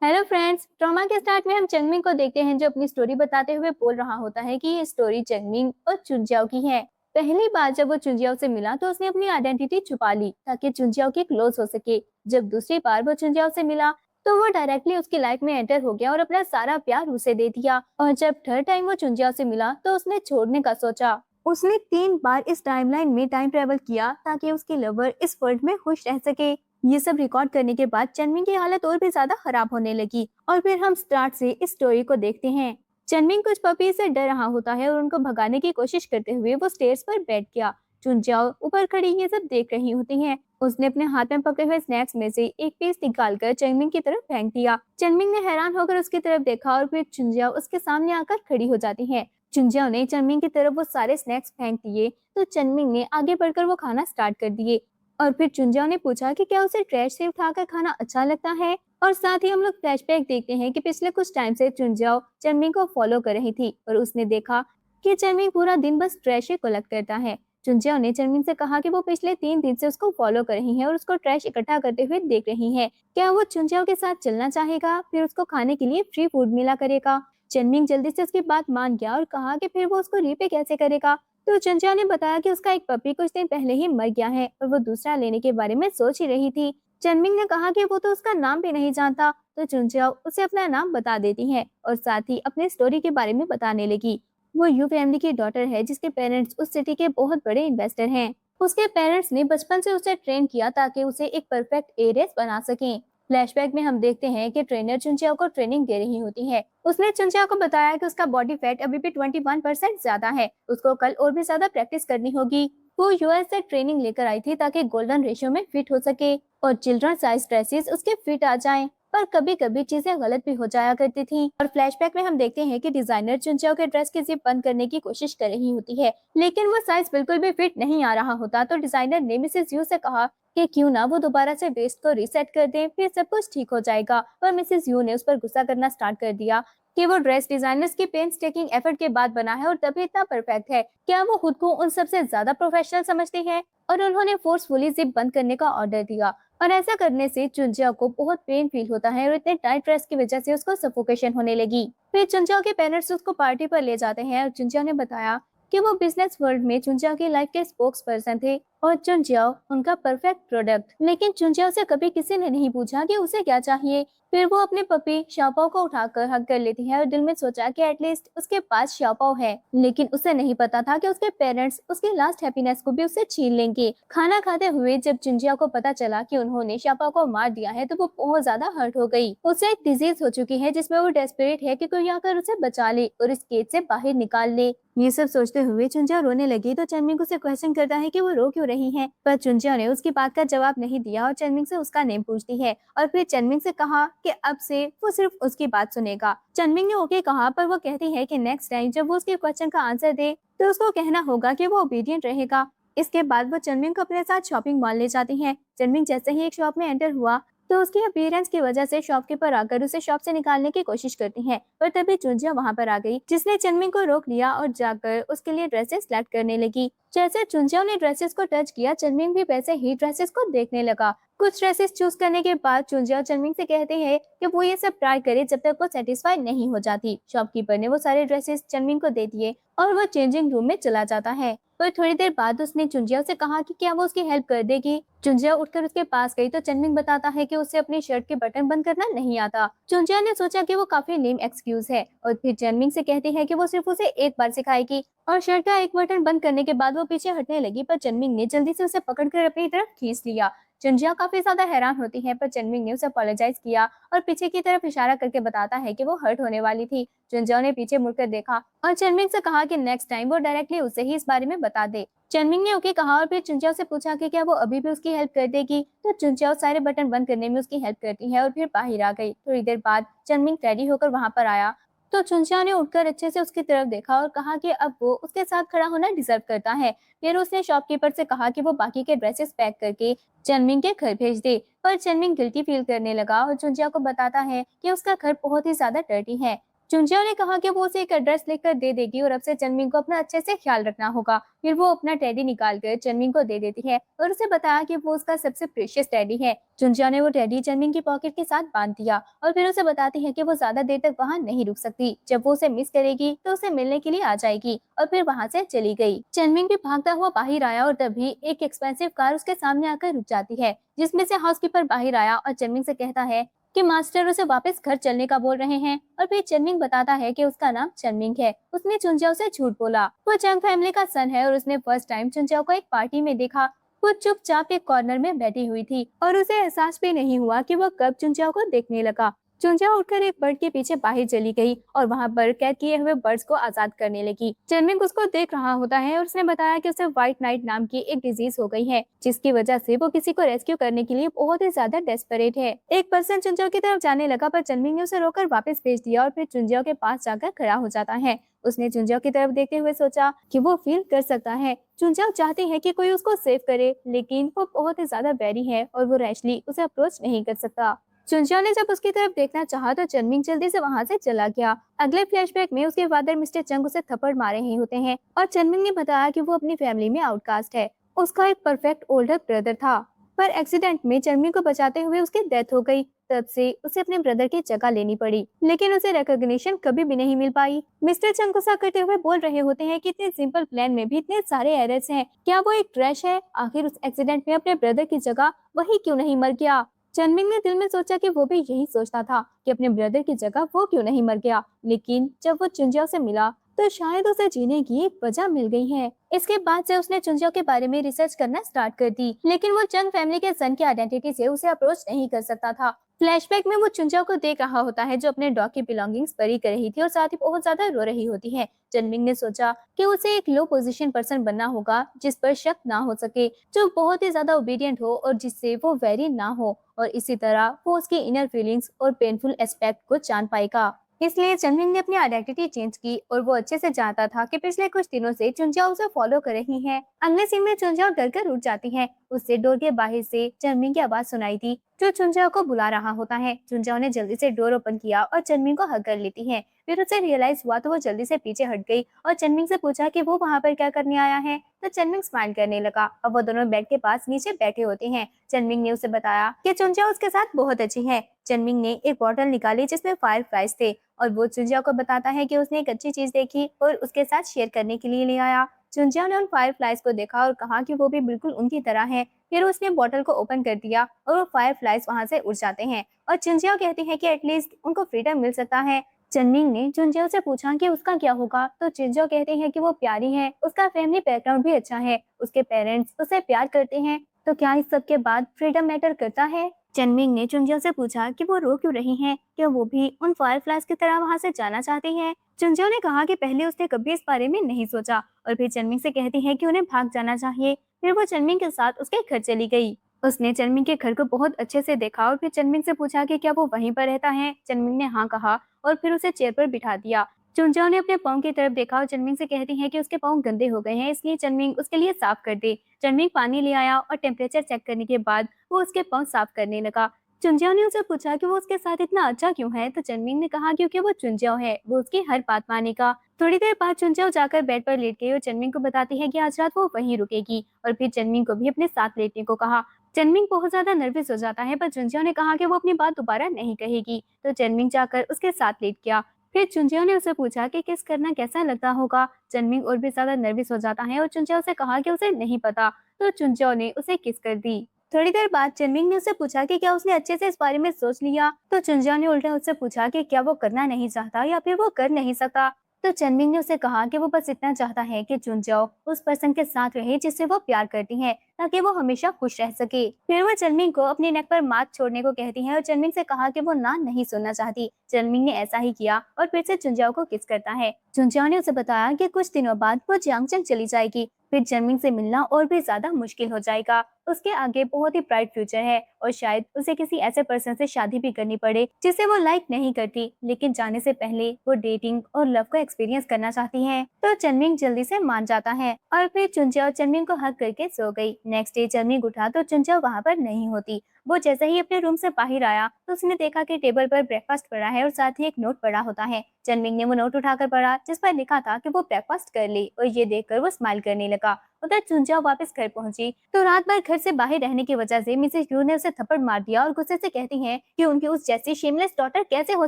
Hello friends, drama के start में हम चंगमिंग को देखते हैं जो अपनी स्टोरी बताते हुए बोल रहा होता है कि ये स्टोरी चंगमिंग और चुनजियाओ की है। पहली बार जब वो चुनजियाओ से मिला तो उसने अपनी आइडेंटिटी छुपा ली ताकि चुनजियाओ के क्लोज हो सके। जब दूसरी बार वो चुनजियाओ से मिला तो वो डायरेक्टली उसकी लाइफ में एंटर हो गया और अपना सारा प्यार उसे दे दिया। और जब थर्ड टाइम वो चुनजियाओ से मिला तो उसने छोड़ने का सोचा। उसने 3 बार इस टाइमलाइन में टाइम ट्रेवल किया ताकि उसकी लवर इस वर्ल्ड में खुश रह सके। ये सब रिकॉर्ड करने के बाद चनमिंग की हालत और भी ज्यादा खराब होने लगी और फिर हम स्टार्ट से इस स्टोरी को देखते हैं। चनमिंग कुछ पपी से डर रहा होता है और उनको भगाने की कोशिश करते हुए वो स्टेयर्स पर बैठ गया। चुनजाओ ऊपर खड़ी ये सब देख रही होती है। उसने अपने हाथ में पकड़े हुए स्नैक्स में से एक पीस निकालकर चनमिंग की तरफ फेंक दिया। चनमिंग ने हैरान होकर उसकी तरफ देखा और फिर चुनजाओ उसके सामने आकर खड़ी हो जाती है। चुनजाओ ने चनमिंग की तरफ वो सारे स्नैक्स फेंक दिए तो चनमिंग ने आगे बढ़कर वो खाना स्टार्ट कर दिए। और फिर चुनजाओ ने पूछा कि क्या उसे ट्रैश से उठाकर खाना अच्छा लगता है। और साथ ही हम लोग फ्लैशबैक देखते हैं कि पिछले कुछ टाइम से चुनजाओ चनमिंग को फॉलो कर रही थी और उसने देखा कि चनमिंग पूरा दिन बस ट्रैश ही कलेक्ट करता है। चुनजाओ ने चनमिंग से कहा कि वो पिछले 3 दिन से उसको फॉलो कर रही है और उसको ट्रैश इकट्ठा करते हुए देख रही है। क्या वो चुनजाओ के साथ चलना चाहेगा, फिर उसको खाने के लिए फ्री फूड मिला करेगा। चनमिंग जल्दी से उसकी बात मान गया और कहा कि फिर वो उसको रीपे कैसे करेगा। तो चंचला ने बताया कि उसका एक पपी कुछ दिन पहले ही मर गया है और वो दूसरा लेने के बारे में सोच ही रही थी। चनमिंग ने कहा कि वो तो उसका नाम भी नहीं जानता। तो चुनचाओ उसे अपना नाम बता देती है और साथ ही अपने स्टोरी के बारे में बताने लगी। वो यू फैमिली की डॉटर है जिसके पेरेंट्स उस सिटी के बहुत बड़े इन्वेस्टर हैं। उसके पेरेंट्स ने बचपन से उसे ट्रेन किया ताकि उसे एक परफेक्ट एरेस बना सकें। फ्लैशबैक में हम देखते हैं कि ट्रेनर चुनचाओ को ट्रेनिंग दे रही होती है। उसने चुनचाओ को बताया कि उसका बॉडी फैट अभी भी 21% ज्यादा है, उसको कल और भी ज्यादा प्रैक्टिस करनी होगी। वो यूएस से ट्रेनिंग लेकर आई थी ताकि गोल्डन रेशियो में फिट हो सके और चिल्ड्रन साइज ड्रेसेस उसके फिट आ जाएं। पर कभी कभी चीजें गलत भी हो जाया करती थी। और फ्लैशबैक में हम देखते हैं कि डिजाइनर चुनचाओ के ड्रेस की जिप बंद करने की कोशिश कर रही होती है, लेकिन वो साइज बिल्कुल भी फिट नहीं आ रहा होता। तो डिजाइनर ने मिसेस यू से कहा कि क्यों ना वो दोबारा से वेस्ट को रीसेट कर दे, फिर सब कुछ ठीक हो जाएगा। पर मिसेस यू ने उस पर गुस्सा करना स्टार्ट कर दिया कि वो ड्रेस डिजाइनर्स की पेंस्टेकिंग एफर्ट के बाद बना है और तभी इतना परफेक्ट है। क्या वो खुद को उन सबसे ज्यादा प्रोफेशनल समझती है। और उन्होंने फोर्सफुली जिप बंद करने का ऑर्डर दिया और ऐसा करने से चुनजिया को बहुत पेन फील होता है और इतने टाइट ड्रेस की वजह से उसको सफोकेशन होने लगी। फिर चुनजिया के पेरेंट्स उसको पार्टी पर ले जाते हैं और चुनजिया ने बताया कि वो बिजनेस वर्ल्ड में चुनजिया की लाइफ के स्पोक्स पर्सन थे और चुनजिया उनका परफेक्ट प्रोडक्ट। लेकिन चुनजिया से कभी किसी ने नहीं पूछा कि उसे क्या चाहिए। फिर वो अपने पपी शाओपाओ को उठाकर हग कर लेती है और दिल में सोचा कि एटलीस्ट उसके पास शाओपाओ है। लेकिन उसे नहीं पता था कि उसके पेरेंट्स उसके लास्ट हैप्पीनेस को भी उससे छीन लेंगे। खाना खाते हुए जब चुनजिया को पता चला कि उन्होंने शाओपाओ को मार दिया है तो वो बहुत ज्यादा हर्ट हो गई। उसे एक डिजीज हो चुकी है जिसमें वो डेस्परेट है कि कोई आकर उसे बचा ले और इस केज से बाहर निकाल ले। ये सब सोचते हुए चुनजिया रोने लगी तो चनमिंग उसे क्वेश्चन करता है कि वो रो क्यों रही है। पर चुनजिया ने उसकी बात का जवाब नहीं दिया और चनमिंग से उसका नेम पूछती है और फिर चनमिंग से कहा कि अब से वो सिर्फ उसकी बात सुनेगा। चनमिंग ने ओके कहा, पर वो कहती है कि नेक्स्ट टाइम जब वो उसके क्वेश्चन का आंसर दे तो उसको कहना होगा कि वो ओबीडियंट रहेगा। इसके बाद वो चनमिंग को अपने साथ शॉपिंग मॉल ले जाती है। चनमिंग जैसे ही एक शॉप में एंटर हुआ तो उसकी अपीयरेंस की वजह से शॉपकीपर आकर उसे शॉप से निकालने की कोशिश करती है, पर तभी चुनजिया वहां पर आ गई जिसने चनमिंग को रोक लिया और जाकर उसके लिए ड्रेसेस सिलेक्ट करने लगी। जैसे चुनजिया ने ड्रेसेस को टच किया, चनमिंग भी वैसे ही ड्रेसेस को देखने लगा। कुछ ड्रेसेस चूज करने के बाद चुनजिया चनमिंग से कहते हैं कि वो ये सब ट्राई करे जब तक वो सेटिस्फाइड नहीं हो जाती। शॉपकीपर ने वो सारे ड्रेसेस चनमिंग को दे दिए और वो चेंजिंग रूम में चला जाता है। पर थोड़ी देर बाद उसने चुनजिया से कहा कि क्या वो उसकी हेल्प कर देगी। चुनजिया उठकर उसके पास गई तो चनमिंग बताता है कि उसे अपनी शर्ट के बटन बंद करना नहीं आता। चुनजिया ने सोचा कि वो काफी लेम एक्सक्यूज है और फिर चनमिंग से कहती है कि वो सिर्फ उसे एक बार सिखाएगी और शर्ट का एक बटन बंद करने के बाद वो पीछे हटने लगी, पर चनमिंग ने जल्दी से उसे पकड़कर अपनी तरफ खींच लिया। चुनजिया काफी ज्यादा हैरान होती है, पर चनमिंग ने उसे अपोलोजाइज किया और पीछे की तरफ इशारा करके बताता है कि वो हर्ट होने वाली थी। चुनजिया ने पीछे मुड़कर देखा और चनमिंग से कहा कि नेक्स्ट टाइम वो डायरेक्टली उसे ही इस बारे में बता दे। चनमिंग ने ओके कहा और फिर चुनजिया से पूछा कि क्या वो अभी भी उसकी हेल्प कर देगी। तो चुनजिया सारे बटन बंद करने में उसकी हेल्प करती है और फिर बाहर आ गई। थोड़ी देर बाद चनमिंग रेडी होकर वहां पर आया तो चुनजिया ने उठकर अच्छे से उसकी तरफ देखा और कहा कि अब वो उसके साथ खड़ा होना डिजर्व करता है। फिर उसने शॉपकीपर से कहा कि वो बाकी के ड्रेसेस पैक करके चनमिंग के घर भेज दे। पर चनमिंग गिल्टी फील करने लगा और चुनजिया को बताता है कि उसका घर बहुत ही ज्यादा डर्टी है। चुंजिया ने कहा कि वो उसे एक एड्रेस लिखकर दे देगी और अब से चनमिंग को अपना अच्छे से ख्याल रखना होगा। फिर वो अपना टेडी निकाल कर चनमिंग को दे देती है और उसे बताया कि वो उसका सबसे प्रेशियस टेडी है। चुंजिया ने वो टेडी चनमिंग की पॉकेट के साथ बांध दिया और फिर उसे बताती है कि वो ज्यादा देर तक वहाँ नहीं रुक सकती। जब वो उसे मिस करेगी तो उसे मिलने के लिए आ जाएगी और फिर वहाँ से चली गई। चनमिंग भी भागता हुआ बाहर आया और तभी एक एक्सपेंसिव कार उसके सामने आकर रुक जाती है, जिसमें से हाउसकीपर बाहर आया और चनमिंग से कहता है कि मास्टर उसे वापस घर चलने का बोल रहे हैं। और फिर चनमिंग बताता है कि उसका नाम चनमिंग है। उसने चुंजियाओ से झूठ बोला। वो चंग फैमिली का सन है और उसने फर्स्ट टाइम चुंजियाओ को एक पार्टी में देखा। वो चुपचाप एक कॉर्नर में बैठी हुई थी और उसे एहसास भी नहीं हुआ कि वो कब चुंजियाओ को देखने लगा। चुंजिया उठकर एक बर्ड के पीछे बाहर चली गई और वहां पर कैद किए हुए बर्ड्स को आजाद करने लगी। चनमिंग उसको देख रहा होता है और उसने बताया कि उसे व्हाइट नाइट नाम की एक डिजीज हो गई है, जिसकी वजह से वो किसी को रेस्क्यू करने के लिए बहुत ही ज्यादा डेस्परेट है। एक पर्सन चुंजिया की तरफ जाने लगा पर चनमिंग ने उसे रोककर वापस भेज दिया और फिर चुंजिया के पास जाकर खड़ा हो जाता है। उसने चुंजिया की तरफ देखते हुए सोचा कि वो फील कर सकता है। चुंजिया चाहती है कि कोई उसको सेव करे, लेकिन वो बहुत ही ज्यादा बैरी है और वो रैशली उसे अप्रोच नहीं कर सकता। चुंजिया ने जब उसकी तरफ देखना चाहा तो चनमिंग जल्दी से वहां से चला गया। अगले फ्लैशबैक में उसके फादर मिस्टर चंग उसे थप्पड़ मारे ही होते हैं और चनमिंग ने बताया कि वो अपनी फैमिली में आउटकास्ट है। उसका एक परफेक्ट ओल्डर ब्रदर था, पर एक्सीडेंट में चनमिंग को बचाते हुए उसकी डेथ हो गई। तब से उसे अपने ब्रदर की जगह लेनी पड़ी, लेकिन उसे रिकॉग्निशन कभी भी नहीं मिल पाई। मिस्टर चंग गुस्सा करते हुए बोल रहे होते हैं कि इतने सिंपल प्लान में भी इतने सारे एरर्स हैं। क्या वो एक ट्रैश है? आखिर उस एक्सीडेंट में अपने ब्रदर की जगह वही क्यों नहीं मर गया? चनमिंग ने दिल में सोचा कि वो भी यही सोचता था कि अपने ब्रदर की जगह वो क्यों नहीं मर गया, लेकिन जब वो चुंजिया से मिला तो शायद उसे जीने की एक वजह मिल गई है। इसके बाद से उसने चुंजिया के बारे में रिसर्च करना स्टार्ट कर दी, लेकिन वो चंग फैमिली के सन की आइडेंटिटी से उसे अप्रोच नहीं कर सकता था। फ्लैशबैक में वो चुंजिया को देख रहा होता है जो अपने डॉग की बिलोंगिंग्स बरी कर रही थी और साथ ही बहुत ज्यादा रो रही होती है। चनमिंग ने सोचा कि उसे एक लो पोजीशन पर्सन बनना होगा जिस पर शक ना हो सके, जो बहुत ही ज्यादा ओबीडियंट हो और जिससे वो वेरी ना हो, और इसी तरह वो उसकी इनर फीलिंग्स और पेनफुल एस्पेक्ट को जान पाएगा। इसलिए चनमिंग ने अपनी आइडेंटिटी चेंज की और वो अच्छे से जानता था कि पिछले कुछ दिनों से चुंजिया उसे फॉलो कर रही है। अगले सीन में चुंजिया डर कर उठ जाती है। उससे डोर के बाहर से चनमिंग की आवाज सुनाई थी जो चुंजिया को बुला रहा होता है। चुंजिया ने जल्दी से डोर ओपन किया और चनमिंग को हग कर लेती है। फिर उसे रियलाइज हुआ तो वो जल्दी से पीछे हट गई और चनमिंग से पूछा कि वो वहाँ पर क्या करने आया है। तो चनमिंग स्माइल करने लगा और वो दोनों बेड के पास नीचे बैठे होते हैं। चनमिंग ने उसे बताया कि चुंजिया उसके साथ बहुत अच्छी है। चनमिंग ने एक बॉटल निकाली जिसमें फायर फ्लाइज थे और वो चुंजिया को बताता है कि उसने एक अच्छी चीज देखी और उसके साथ शेयर करने के लिए ले आया। चुंजिया ने उन फायर फ्लाइज को देखा और कहा कि वो भी बिल्कुल उनकी तरह है। फिर उसने बॉटल को ओपन कर दिया और वो फायर फ्लाइज वहां से उड़ जाते हैं और चुंजिया कहती है कि एटलीस्ट उनको फ्रीडम मिल सकता है। चनमिंग ने चुंजिया से पूछा कि उसका क्या होगा तो चुंजिया कहते हैं कि वो प्यारी है, उसका फैमिली बैकग्राउंड भी अच्छा है, उसके पेरेंट्स उसे प्यार करते हैं, तो क्या इस सब के बाद फ्रीडम मैटर करता है? चनमिंग ने चुंजिया से पूछा कि वो रो क्यों रही हैं, क्या वो भी उन फायरफ्लाइज की तरह वहां से जाना चाहती हैं? चुंजिया ने कहा कि पहले उसने कभी इस बारे में नहीं सोचा और फिर चनमिंग से कहती है कि उन्हें भाग जाना चाहिए। फिर वो चनमिंग के साथ उसके घर चली गई। उसने चनमिंग के घर को बहुत अच्छे से देखा और फिर चनमिंग से पूछा कि क्या वो वहीं पर रहता है। चनमिंग ने हाँ कहा और फिर उसे चेयर पर बिठा दिया। चुंजिया ने अपने पाँव की तरफ देखा और चनमिंग से कहती है कि उसके पाँव गंदे हो गए हैं, इसलिए चनमिंग उसके लिए साफ कर दे। चनमिंग पानी ले आया और टेम्परेचर चेक करने के बाद वो उसके पाँव साफ करने लगा। चुंजिया ने उसे पूछा कि वो उसके साथ इतना अच्छा क्यों है, तो चनमिंग ने कहा क्योंकि वो चुंजिया है, वो उसकी हर बात मानेगा। थोड़ी देर बाद चुंजिया जाकर बेड पर लेट गई और चनमिंग को बताती है कि आज रात वो वहीं रुकेगी और फिर चनमिंग को भी अपने साथ लेटने को कहा। चनमिंग बहुत ज्यादा नर्वस हो जाता है पर चुंजिया ने कहा कि वो अपनी बात दोबारा नहीं कहेगी, तो चनमिंग जाकर उसके साथ लेट गया। फिर चुंजिया ने उसे पूछा कि किस करना कैसा लगता होगा। चनमिंग और भी ज्यादा नर्वस हो जाता है और चुंजिया उसे कहा कि उसे नहीं पता, तो चुंजिया ने उसे किस कर दी। थोड़ी देर बाद चनमिंग ने उससे पूछा कि क्या उसने अच्छे से इस बारे में सोच लिया, तो चुंजिया ने उल्टा उससे पूछा कि क्या वो करना नहीं चाहता या फिर वो कर नहीं सकता। तो चनमिंग ने उसे कहा कि वो बस इतना चाहता है कि चुंजिया उस पर्सन के साथ रहे जिससे वो प्यार करती है, ताकि वो हमेशा खुश रह सके। फिर वो चनमिंग को अपने नेक पर माथ छोड़ने को कहती है और चनमिंग से कहा कि वो ना नहीं सुनना चाहती। चनमिंग ने ऐसा ही किया और फिर से चुंजिया को किस करता है। चुंजिया ने उसे बताया कि कुछ दिनों बाद वो जियांगचंग चली जाएगी, फिर चनमिंग से मिलना और भी ज्यादा मुश्किल हो जाएगा। उसके आगे बहुत ही ब्राइट फ्यूचर है और शायद उसे किसी ऐसे पर्सन से शादी भी करनी पड़े जिसे वो लाइक नहीं करती, लेकिन जाने से पहले वो डेटिंग और लव को एक्सपीरियंस करना चाहती है। तो चनमिंग जल्दी से मान जाता है और फिर चुंजिया और चनमिंग को हक करके सो गई। नेक्स्ट डे चनमिंग उठा तो चुंजाओ वहाँ पर नहीं होती। वो जैसे ही अपने रूम से बाहर आया तो उसने देखा कि टेबल पर ब्रेकफास्ट पड़ा है और साथ ही एक नोट पड़ा होता है। चनमिंग ने वो नोट उठाकर पढ़ा जिस पर लिखा था कि वो ब्रेकफास्ट कर ली और ये देखकर वो स्माइल करने लगा। उधर चुंजाओ वापस घर पहुंची तो रात भर घर से बाहर रहने की वजह से मिसेस यू ने उसे थप्पड़ मार दिया और गुस्से से कहती हैं कि उनकी उस जैसी शेमलेस डॉटर कैसे हो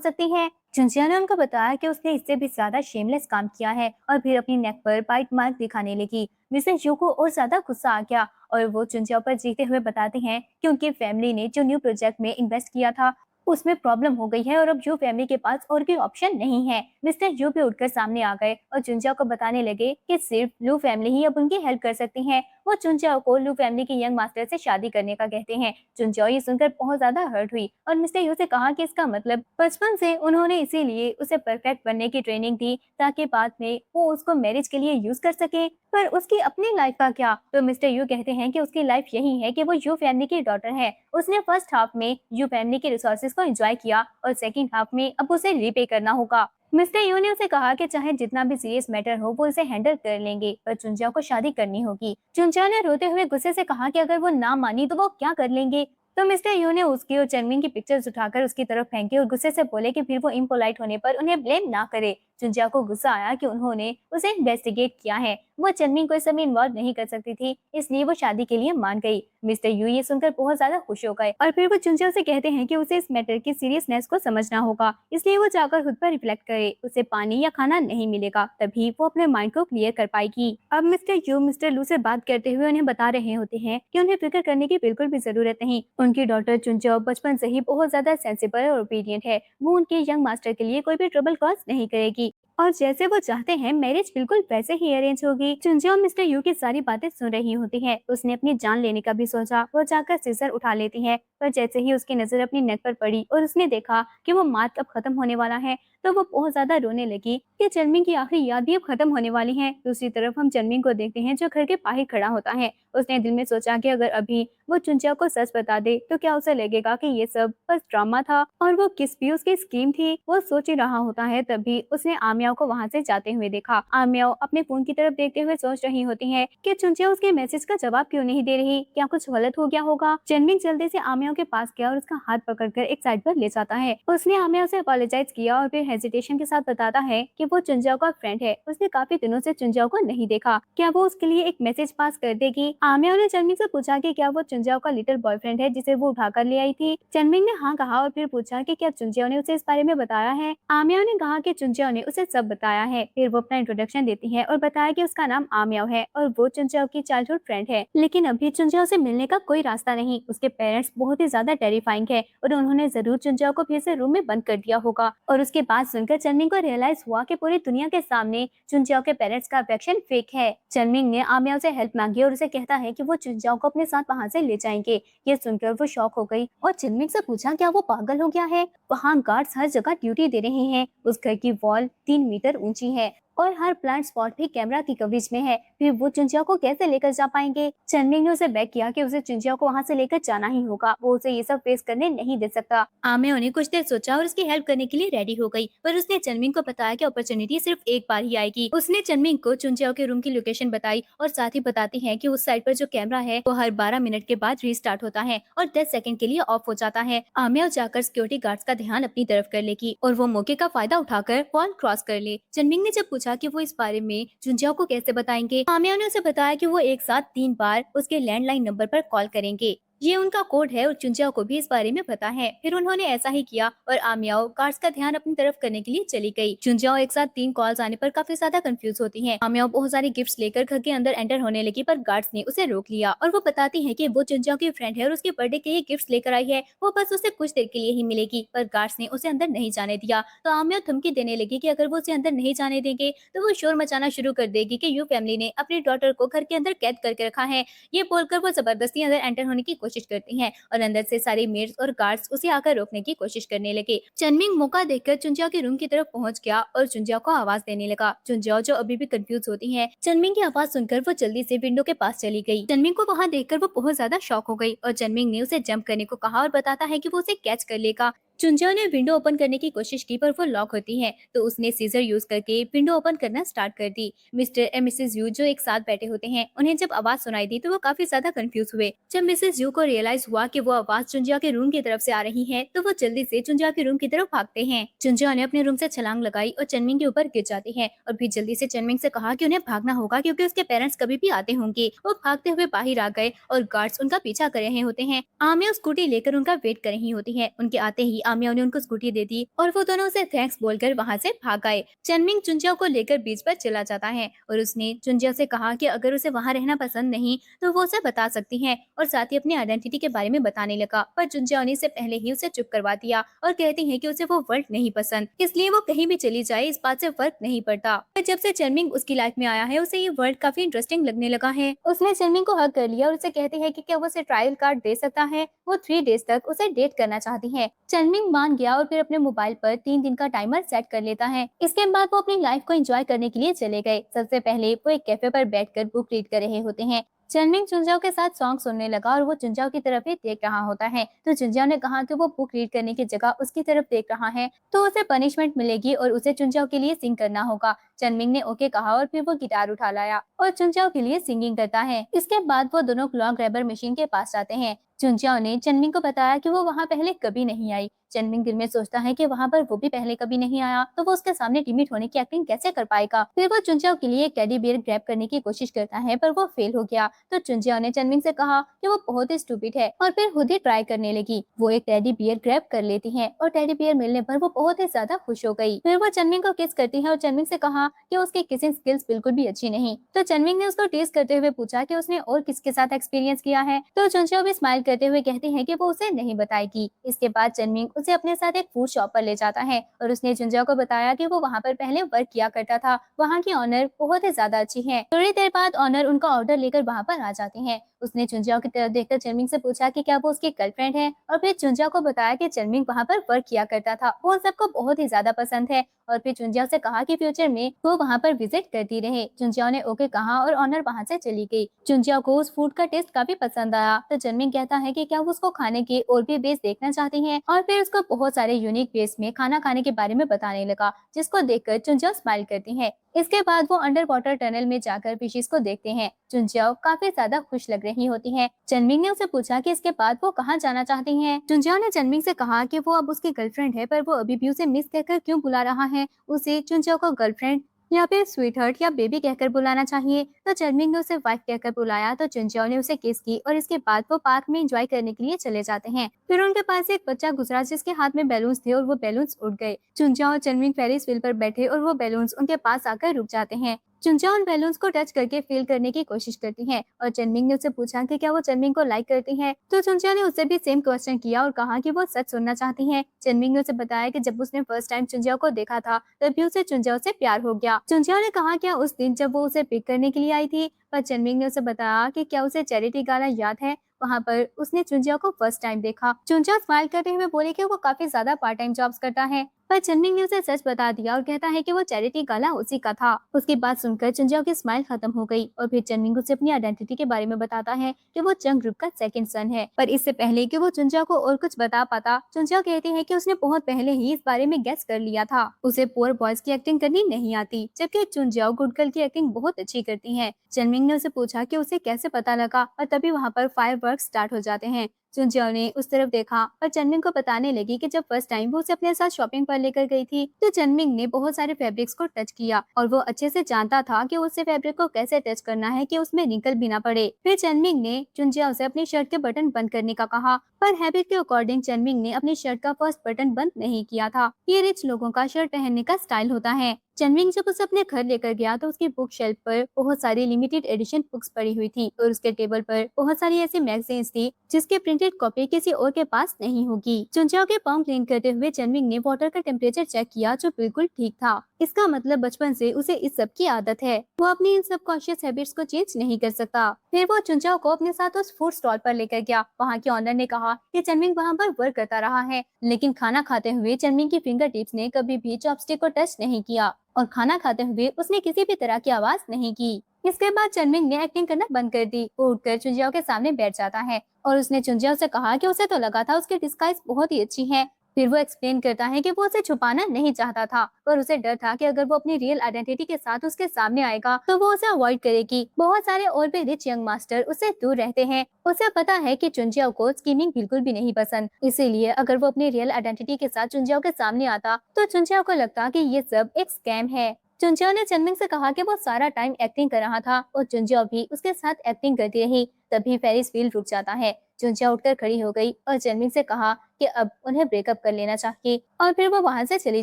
सकती है। चुंजिया ने उनको बताया कि उसने इससे भी ज्यादा शेमलेस काम किया है और फिर अपनी नेक पर बाइट मार्क दिखाने लगी। मिसेस यू को और ज्यादा गुस्सा आ गया और वो चुंजिया पर जीते हुए बताते हैं कि उनकी फैमिली ने जो न्यू प्रोजेक्ट में इन्वेस्ट किया था उसमें प्रॉब्लम हो गई है और अब यू फैमिली के पास और कोई ऑप्शन नहीं है। मिस्टर यू भी उठकर सामने आ गए और चुंजिया को बताने लगे कि सिर्फ लू फैमिली ही अब उनकी हेल्प कर सकती है। वो चुंजिया को लू फैमिली के यंग मास्टर से शादी करने का कहते हैं। चुंजिया ये सुनकर बहुत ज्यादा हर्ट हुई और मिस्टर यू से कहा कि इसका मतलब बचपन से उन्होंने इसीलिए उसे परफेक्ट बनने की ट्रेनिंग दी ताकि बाद में वो उसको मैरिज के लिए यूज कर सके। पर उसकी अपनी लाइफ का क्या? तो मिस्टर यू कहते हैं कि उसकी लाइफ यही है कि वो यू फैमिली की डॉटर है। उसने फर्स्ट हाफ में यू फैमिली के रिसोर्सेज को एंजॉय किया और सेकंड हाफ में अब उसे रीपे करना होगा। मिस्टर यू ने उसे कहा कि चाहे जितना भी सीरियस मैटर हो वो उसे हैंडल कर लेंगे पर चुंजिया को शादी करनी होगी। चुंजिया ने रोते हुए गुस्से से कहा कि अगर वो ना मानी तो वो क्या कर लेंगे। तो मिस्टर यू ने उसकी और चनमिंग की पिक्चर्स उठाकर उसकी तरफ फेंकी और गुस्से से बोले कि फिर वो इम्पोलाइट होने पर उन्हें ब्लेम ना करे। चुंजिया को गुस्सा आया कि उन्होंने उसे इन्वेस्टिगेट किया है। वो चनमिंग को इस समय इन्वॉल्व नहीं कर सकती थी इसलिए वो शादी के लिए मान गई। मिस्टर यू ये सुनकर बहुत ज्यादा खुश हो गए और फिर वो चुंजिया से कहते हैं कि उसे इस मैटर की सीरियसनेस को समझना होगा इसलिए वो जाकर खुद पर रिफ्लेक्ट करे। उसे पानी या खाना नहीं मिलेगा तभी वो अपने माइंड को क्लियर कर पाएगी। अब मिस्टर यू मिस्टर लू से बात करते हुए उन्हें बता रहे होते हैं कि उन्हें फिक्र करने की बिल्कुल भी जरूरत नहीं। उनकी डॉटर चुंजिया बचपन से ही बहुत ज्यादा सेंसिबल और ओबीडियंट है। वो उनके यंग मास्टर के लिए कोई भी ट्रबल कॉज नहीं करेगी और जैसे वो चाहते हैं मैरिज बिल्कुल वैसे ही अरेंज होगी। चुंजिया मिस्टर यू की सारी बातें सुन रही होती है। उसने अपनी जान लेने का भी सोचा। वो जाकर सीजर उठा लेती है पर जैसे ही उसकी नजर अपनी नेक पर पड़ी और उसने देखा कि वो मार्क अब खत्म होने वाला है तो वो बहुत ज्यादा रोने लगी कि चनमिंग की आखिरी याद भी अब खत्म होने वाली है। दूसरी तरफ हम चनमिंग को देखते हैं जो घर के बाहर खड़ा होता है। उसने दिल में सोचा कि अगर अभी वो चुंजिया को सच बता दे तो क्या उसे लगेगा कि ये सब बस ड्रामा था और वो किस भी उसकी स्कीम थी। वो सोच ही रहा होता है तभी उसने आमियाओ को वहाँ से जाते हुए देखा। आमियाओ अपने फोन की तरफ देखते हुए सोच रही होती है कि चुंजिया उसके मैसेज का जवाब क्यों नहीं दे रही, क्या कुछ गलत हो गया होगा। चनमिंग जल्दी से आमियाओ के पास गया और उसका हाथ पकड़कर एक साइड पर ले जाता है। उसने आमियाओ से अपोलोजाइज किया और फिर हेजिटेशन के साथ बताता है कि वो चुंजिया का फ्रेंड है। उसने काफी दिनों से चुंजिया को नहीं देखा, क्या वो उसके लिए एक मैसेज पास कर देगी। आमियाओ ने चनमिंग से पूछा कि क्या वो चुंजिया का लिटिल बॉयफ्रेंड है जिसे वो उठाकर ले आई थी। चनमिंग ने हाँ कहा और फिर पूछा कि क्या चुंजिया ने उसे इस बारे में बताया है। आमियाओ ने कहा कि चुंजिया ने उसे सब बताया है। फिर वो अपना इंट्रोडक्शन देती है और बताया कि उसका नाम आमियाओ है और वो चुंजिया की चाइल्डहुड फ्रेंड है लेकिन अभी चुंजिया से मिलने का कोई रास्ता नहीं। उसके पेरेंट्स बहुत ही ज्यादा टेरिफाइंग है और उन्होंने जरूर चुंजिया को फिर से रूम में बंद कर दिया होगा। और उसके बाद सुनकर चनमिंग को रियलाइज हुआ कि पूरी दुनिया के सामने चुंजिया के पेरेंट्स का अफेक्शन फेक है। चनमिंग ने आमियाओ से हेल्प मांगी और उसे कहता है कि वो चुंजिया को अपने साथ वहाँ से ले जाएंगे। ये सुनकर वो शॉक हो गई और चनमिंग से पूछा क्या वो पागल हो गया है। वहाँ गार्ड्स हर जगह ड्यूटी दे रहे हैं। उस घर की वॉल 3 मीटर ऊंची है और हर प्लांट स्पॉट भी कैमरा की कवरेज में है। फिर वो चुंजिया को कैसे लेकर जा पाएंगे। चनमिंग ने उसे बैक किया कि उसे चुंजिया को वहाँ से लेकर जाना ही होगा। वो उसे ये सब फेस करने नहीं दे सकता। आमियाओ ने कुछ देर सोचा और उसकी हेल्प करने के लिए रेडी हो गई पर उसने चनमिंग को बताया कि अपॉर्चुनिटी सिर्फ एक बार ही आएगी। उसने चनमिंग को चुंजिया के रूम की लोकेशन बताई और साथ ही बताती है कि उस साइड पर जो कैमरा है वो हर 12 मिनट के बाद रीस्टार्ट होता है और 10 सेकंड के लिए ऑफ हो जाता है। आमियाओ जाकर सिक्योरिटी गार्ड्स का ध्यान अपनी तरफ कर लेगी और वो मौके का फायदा उठाकर वॉल क्रॉस कर ले। चनमिंग ने जब पूछा कि वो इस बारे में चुंजिया को कैसे बताएंगे, आमियाओ ने उसे बताया कि वो एक साथ 3 बार उसके लैंडलाइन नंबर पर कॉल करेंगे। ये उनका कोड है और चुंजिया को भी इस बारे में पता है। फिर उन्होंने ऐसा ही किया और आमियाओ गार्ड्स का ध्यान अपनी तरफ करने के लिए चली गई। चुंजिया एक साथ 3 कॉल्स आने पर काफी ज्यादा कंफ्यूज होती है। आमियाओ बहुत सारी गिफ्ट्स लेकर घर के अंदर एंटर होने लगी पर गार्ड्स ने उसे रोक लिया और वो बताती है कि वो चुंजिया की फ्रेंड है और उसके बर्थडे के लिए गिफ्ट्स लेकर आई है। वो बस उसे कुछ देर के लिए ही मिलेगी पर गार्ड्स ने उसे अंदर नहीं जाने दिया। तो आमियाओ धमकी देने लगी कि अगर वो उसे अंदर नहीं जाने देंगे तो वो शोर मचाना शुरू कर देगी कि यू फैमिली ने अपनी डॉटर को घर के अंदर कैद करके रखा है। ये बोलकर वो जबरदस्ती अंदर एंटर होने की कोशिश करती है और अंदर से सारे मेड्स और गार्ड्स उसे आकर रोकने की कोशिश करने लगे। चनमिंग मौका देखकर चुंजिया के रूम की तरफ पहुंच गया और चुंजिया को आवाज देने लगा। चुंजिया जो अभी भी कंफ्यूज होती है, चनमिंग की आवाज सुनकर वो जल्दी से विंडो के पास चली गई। चनमिंग को वहां देखकर वो बहुत ज्यादा शॉक हो गई और चनमिंग ने उसे जंप करने को कहा और बताता है कि वो उसे कैच कर लेगा। चुंजिया ने विंडो ओपन करने की कोशिश की पर वो लॉक होती है, तो उसने सीजर यूज करके विंडो ओपन करना स्टार्ट कर दी। मिस्टर एंड मिसेस यू जो एक साथ बैठे होते हैं, उन्हें जब आवाज सुनाई दी तो वो काफी ज्यादा कंफ्यूज हुए। जब मिसेस यू को रियलाइज हुआ कि वो आवाज चुंजिया के रूम की तरफ से आ रही है, तो वो जल्दी से चुंजिया के रूम की तरफ भागते हैं। चुंजिया ने अपने रूम से छलांग लगाई और चनमिंग के ऊपर गिर जाती है और फिर जल्दी से चनमिंग से कहा कि उन्हें भागना होगा क्योंकि उसके पेरेंट्स कभी भी आते होंगे। वो भागते हुए बाहर आ गए और गार्ड्स उनका पीछा कर रहे होते हैं। आमिया स्कूटी लेकर उनका वेट कर रही होती है। उनके आते ही आमिया ने उनको स्कूटी दे दी और वो दोनों उसे थैंक्स बोलकर वहाँ से भाग गए। चनमिंग चुंजिया को लेकर बीच पर चला जाता है और उसने चुंजिया से कहा कि अगर उसे वहाँ रहना पसंद नहीं तो वो उसे बता सकती है, और साथ ही अपनी आइडेंटिटी के बारे में बताने लगा। पर चुंजिया ने इससे पहले ही उसे चुप करवा दिया और कहती है कि उसे वो वर्ल्ड नहीं पसंद, इसलिए वो कहीं भी चली जाए इस बात से फर्क नहीं पड़ता। पर जब से चनमिंग उसकी लाइफ में आया है, उसे ये वर्ल्ड काफी इंटरेस्टिंग लगने लगा है। उसने चनमिंग को हक कर लिया और उसे कहती है कि क्या वो उसे ट्रायल कार्ड दे सकता है। वो 3 डेज तक उसे डेट करना चाहती है। चनमिंग मान गया और फिर अपने मोबाइल पर 3 दिन का टाइमर सेट कर लेता है। इसके बाद वो अपनी लाइफ को एंजॉय करने के लिए चले गए। सबसे पहले वो एक कैफे पर बैठकर बुक रीड कर रहे होते हैं। चनमिंग चुंजाओ के साथ सॉन्ग सुनने लगा और वो चुंजाओ की तरफ ही देख रहा होता है। तो चुंजाओ ने कहा कि वो बुक रीड करने की जगह उसकी तरफ देख रहा है तो उसे पनिशमेंट मिलेगी और उसे चुंजाओ के लिए सिंग करना होगा। चनमिंग ने ओके कहा और फिर वो गिटार उठा लाया और चुंजाओ के लिए सिंगिंग करता है। इसके बाद वो दोनों क्लॉक ग्रैबर मशीन के पास जाते हैं। चुंजाओ ने चनमिंग को बताया कि वो वहाँ पहले कभी नहीं आई। चनमिंग दिल में सोचता है कि वहाँ पर वो भी पहले कभी नहीं आया, तो वो उसके सामने टिमिड होने की एक्टिंग कैसे कर पाएगा। फिर वो चुंजाओ के लिए एक टेडी बियर ग्रैब करने की कोशिश करता है पर वो फेल हो गया। तो चुंजाओ ने चनमिंग से कहा कि वो बहुत ही स्टूपिड है और फिर खुद ही ट्राई करने लगी। वो एक टेडी बियर ग्रैब कर लेती है और टेडी बियर मिलने पर वो बहुत ही ज्यादा खुश हो गई। फिर वो चनमिंग को किस करती है और चनमिंग से कहा कि उसकी किसिंग स्किल्स बिल्कुल भी अच्छी नहीं। तो चनमिंग ने उसको टेस्ट करते हुए पूछा कि उसने और किसके साथ एक्सपीरियंस किया है। तो चुंजाओ भी स्माइल करते हुए कहती है कि वो उसे नहीं बताएगी। इसके बाद चनमिंग उसे अपने साथ एक फूड शॉप पर ले जाता है और उसने चुंजाओ को बताया कि वो वहाँ पर पहले वर्क किया करता था। वहाँ की ऑनर बहुत ही ज्यादा अच्छी है। थोड़ी देर बाद ऑनर उनका ऑर्डर लेकर वहाँ पर आ जाते हैं। उसने चुंजाओ की तरफ देखकर चनमिंग से पूछा कि क्या वो उसकी गर्लफ्रेंड है और फिर चुंजाओ को बताया कि चनमिंग वहाँ पर वर्क किया करता था। वो सबको बहुत ही ज्यादा पसंद है और फिर चुंजाओ से कहा कि फ्यूचर में वो वहाँ पर विजिट करती रहे। चुंजाओ ने ओके कहा और ऑनर वहाँ से चली गई। चुंजाओ को उस फूड का टेस्ट काफी पसंद आया तो चनमिंग कहता है कि क्या वो उसको खाने के और भी वेज देखना चाहती है और फिर उसको बहुत सारे यूनिक वेज में खाना खाने के बारे में बताने लगा, जिसको देखकर चुंजाओ स्माइल करती है। इसके बाद वो अंडर वाटर टनल में जाकर फिशेस को देखते हैं। चुंजाओ काफी ज्यादा खुश लग रही होती है। चनमिंग ने उसे पूछा कि इसके बाद वो कहाँ जाना चाहती हैं। चुंजाओ ने चनमिंग से कहा कि वो अब उसकी गर्लफ्रेंड है पर वो अभी भी उसे मिस कहकर क्यों बुला रहा है। उसे चुंजाओ को गर्लफ्रेंड या फिर स्वीट हार्ट या बेबी कहकर बुलाना चाहिए। तो चनमिंग ने उसे वाइफ कहकर बुलाया तो चुंजाओ ने उसे किस की और इसके बाद वो पार्क में एंजॉय करने के लिए चले जाते हैं। फिर उनके पास एक बच्चा गुजरा जिसके हाथ में बैलून्स थे और वो बैलून्स उड़ गए। चुंजाओ और चनमिंग फेरिस व्हील पर बैठे और वो बैलून्स उनके पास आकर रुक जाते हैं। चुंजाओ उन बैलून्स को टच करके फील करने की कोशिश करती है और चनमिंग ने उससे पूछा कि क्या वो चनमिंग को लाइक करती है। तो चुंजाओ ने उससे भी सेम क्वेश्चन किया और कहा कि वो सच सुनना चाहती है। चनमिंग ने उसे बताया कि जब उसने फर्स्ट टाइम चुंजाओ को देखा था तभी उसे चुंजाओ से प्यार हो गया। चुंजाओ ने कहा क्या उस दिन जब वो उसे पिक करने के लिए आई थी। पर चनमिंग ने उसे बताया कि क्या उसे चैरिटी गाना याद है, वहाँ पर उसने चुंजाओ को फर्स्ट टाइम देखा। चुंजाओ स्माइल करते हुए बोले कि वो काफी ज्यादा पार्ट टाइम जॉब्स करता है। पर चनमिंग ने उसे सच बता दिया और कहता है कि वो चैरिटी गाला उसी का था। उसकी बात सुनकर चुंजाओ की स्माइल खत्म हो गई और फिर चनमिंग उसे अपनी आइडेंटिटी के बारे में बताता है कि वो चंग ग्रुप का सेकंड सन है। पर इससे पहले कि वो चुंजाओ को और कुछ बता पाता, चुंजाओ कहती है कि उसने बहुत पहले ही इस बारे में गेस कर लिया था। उसे पुअर बॉयज की एक्टिंग करनी नहीं आती, जबकि चुंजाओ गुड गर्ल की एक्टिंग बहुत अच्छी करती है। चनमिंग ने उसे पूछा कि उसे कैसे पता लगा और तभी वहाँ पर फायरवर्क्स स्टार्ट हो जाते हैं। चुंजाओ ने उस तरफ देखा और चनमिंग को बताने लगी कि जब फर्स्ट टाइम वो उसे अपने साथ शॉपिंग पर लेकर गई थी तो चनमिंग ने बहुत सारे फैब्रिक्स को टच किया और वो अच्छे से जानता था कि उससे फैब्रिक को कैसे टच करना है कि उसमें रिंकल भी ना पड़े। फिर चनमिंग ने चुंजाओ से अपनी शर्ट के बटन बंद करने का कहा, पर हैबिट के अकॉर्डिंग चनमिंग ने अपनी शर्ट का फर्स्ट बटन बंद नहीं किया था। ये रिच लोगों का शर्ट पहनने का स्टाइल होता है। चनमिंग जब उसे अपने घर लेकर गया तो उसकी बुक शेल्फ पर बहुत सारी लिमिटेड एडिशन बुक्स पड़ी हुई थी और उसके टेबल पर बहुत सारी ऐसी मैगजीन्स थी जिसके प्रिंटेड कॉपी किसी और के पास नहीं होगी। चुंजाओ के पाँव क्लीन करते हुए चनमिंग ने वाटर का टेम्परेचर चेक किया जो बिल्कुल ठीक था। इसका मतलब बचपन से उसे इस सब की आदत है। वो अपनी इन सब कॉन्शियस हैबिट्स को चेंज नहीं कर सकता। फिर वो चुंजाओ को अपने साथ उस फूड स्टॉल पर लेकर गया। वहाँ के ऑनर ने कहा कि चनमिंग वहाँ पर वर्क करता रहा है, लेकिन खाना खाते हुए चनमिंग की फिंगर टिप्स ने कभी भी चॉपस्टिक को टच नहीं किया और खाना खाते हुए उसने किसी भी तरह की आवाज नहीं की। इसके बाद चनमिंग ने एक्टिंग करना बंद कर दी। वो उठकर चुंजाओ के सामने बैठ जाता है और उसने चुंजाओ से कहा कि उसे तो लगा था उसकी डिस्गाइज बहुत ही अच्छी है। फिर वो एक्सप्लेन करता है कि वो उसे छुपाना नहीं चाहता था, पर उसे डर था कि अगर वो अपनी रियल आइडेंटिटी के साथ उसके सामने आएगा तो वो उसे अवॉइड करेगी। बहुत सारे और भी रिच यंग मास्टर उससे दूर रहते हैं। उसे पता है कि चुनजियाओ को स्कीमिंग बिल्कुल भी नहीं पसंद, इसीलिए अगर वो अपनी रियल आइडेंटिटी के साथ चुनजियाओ के सामने आता तो चुनजियाओ को लगता कि ये सब एक स्कैम है। चुनजियाओ ने चनमिंग से कहा कि वो सारा टाइम एक्टिंग कर रहा था और चुनजियाओ भी उसके साथ एक्टिंग करती रही। तभी फेरिस व्हील रुक जाता है। चुनजियाओ उठकर खड़ी हो गई और चनमिंग से कहा कि अब उन्हें ब्रेकअप कर लेना चाहिए, और फिर वो वहां से चली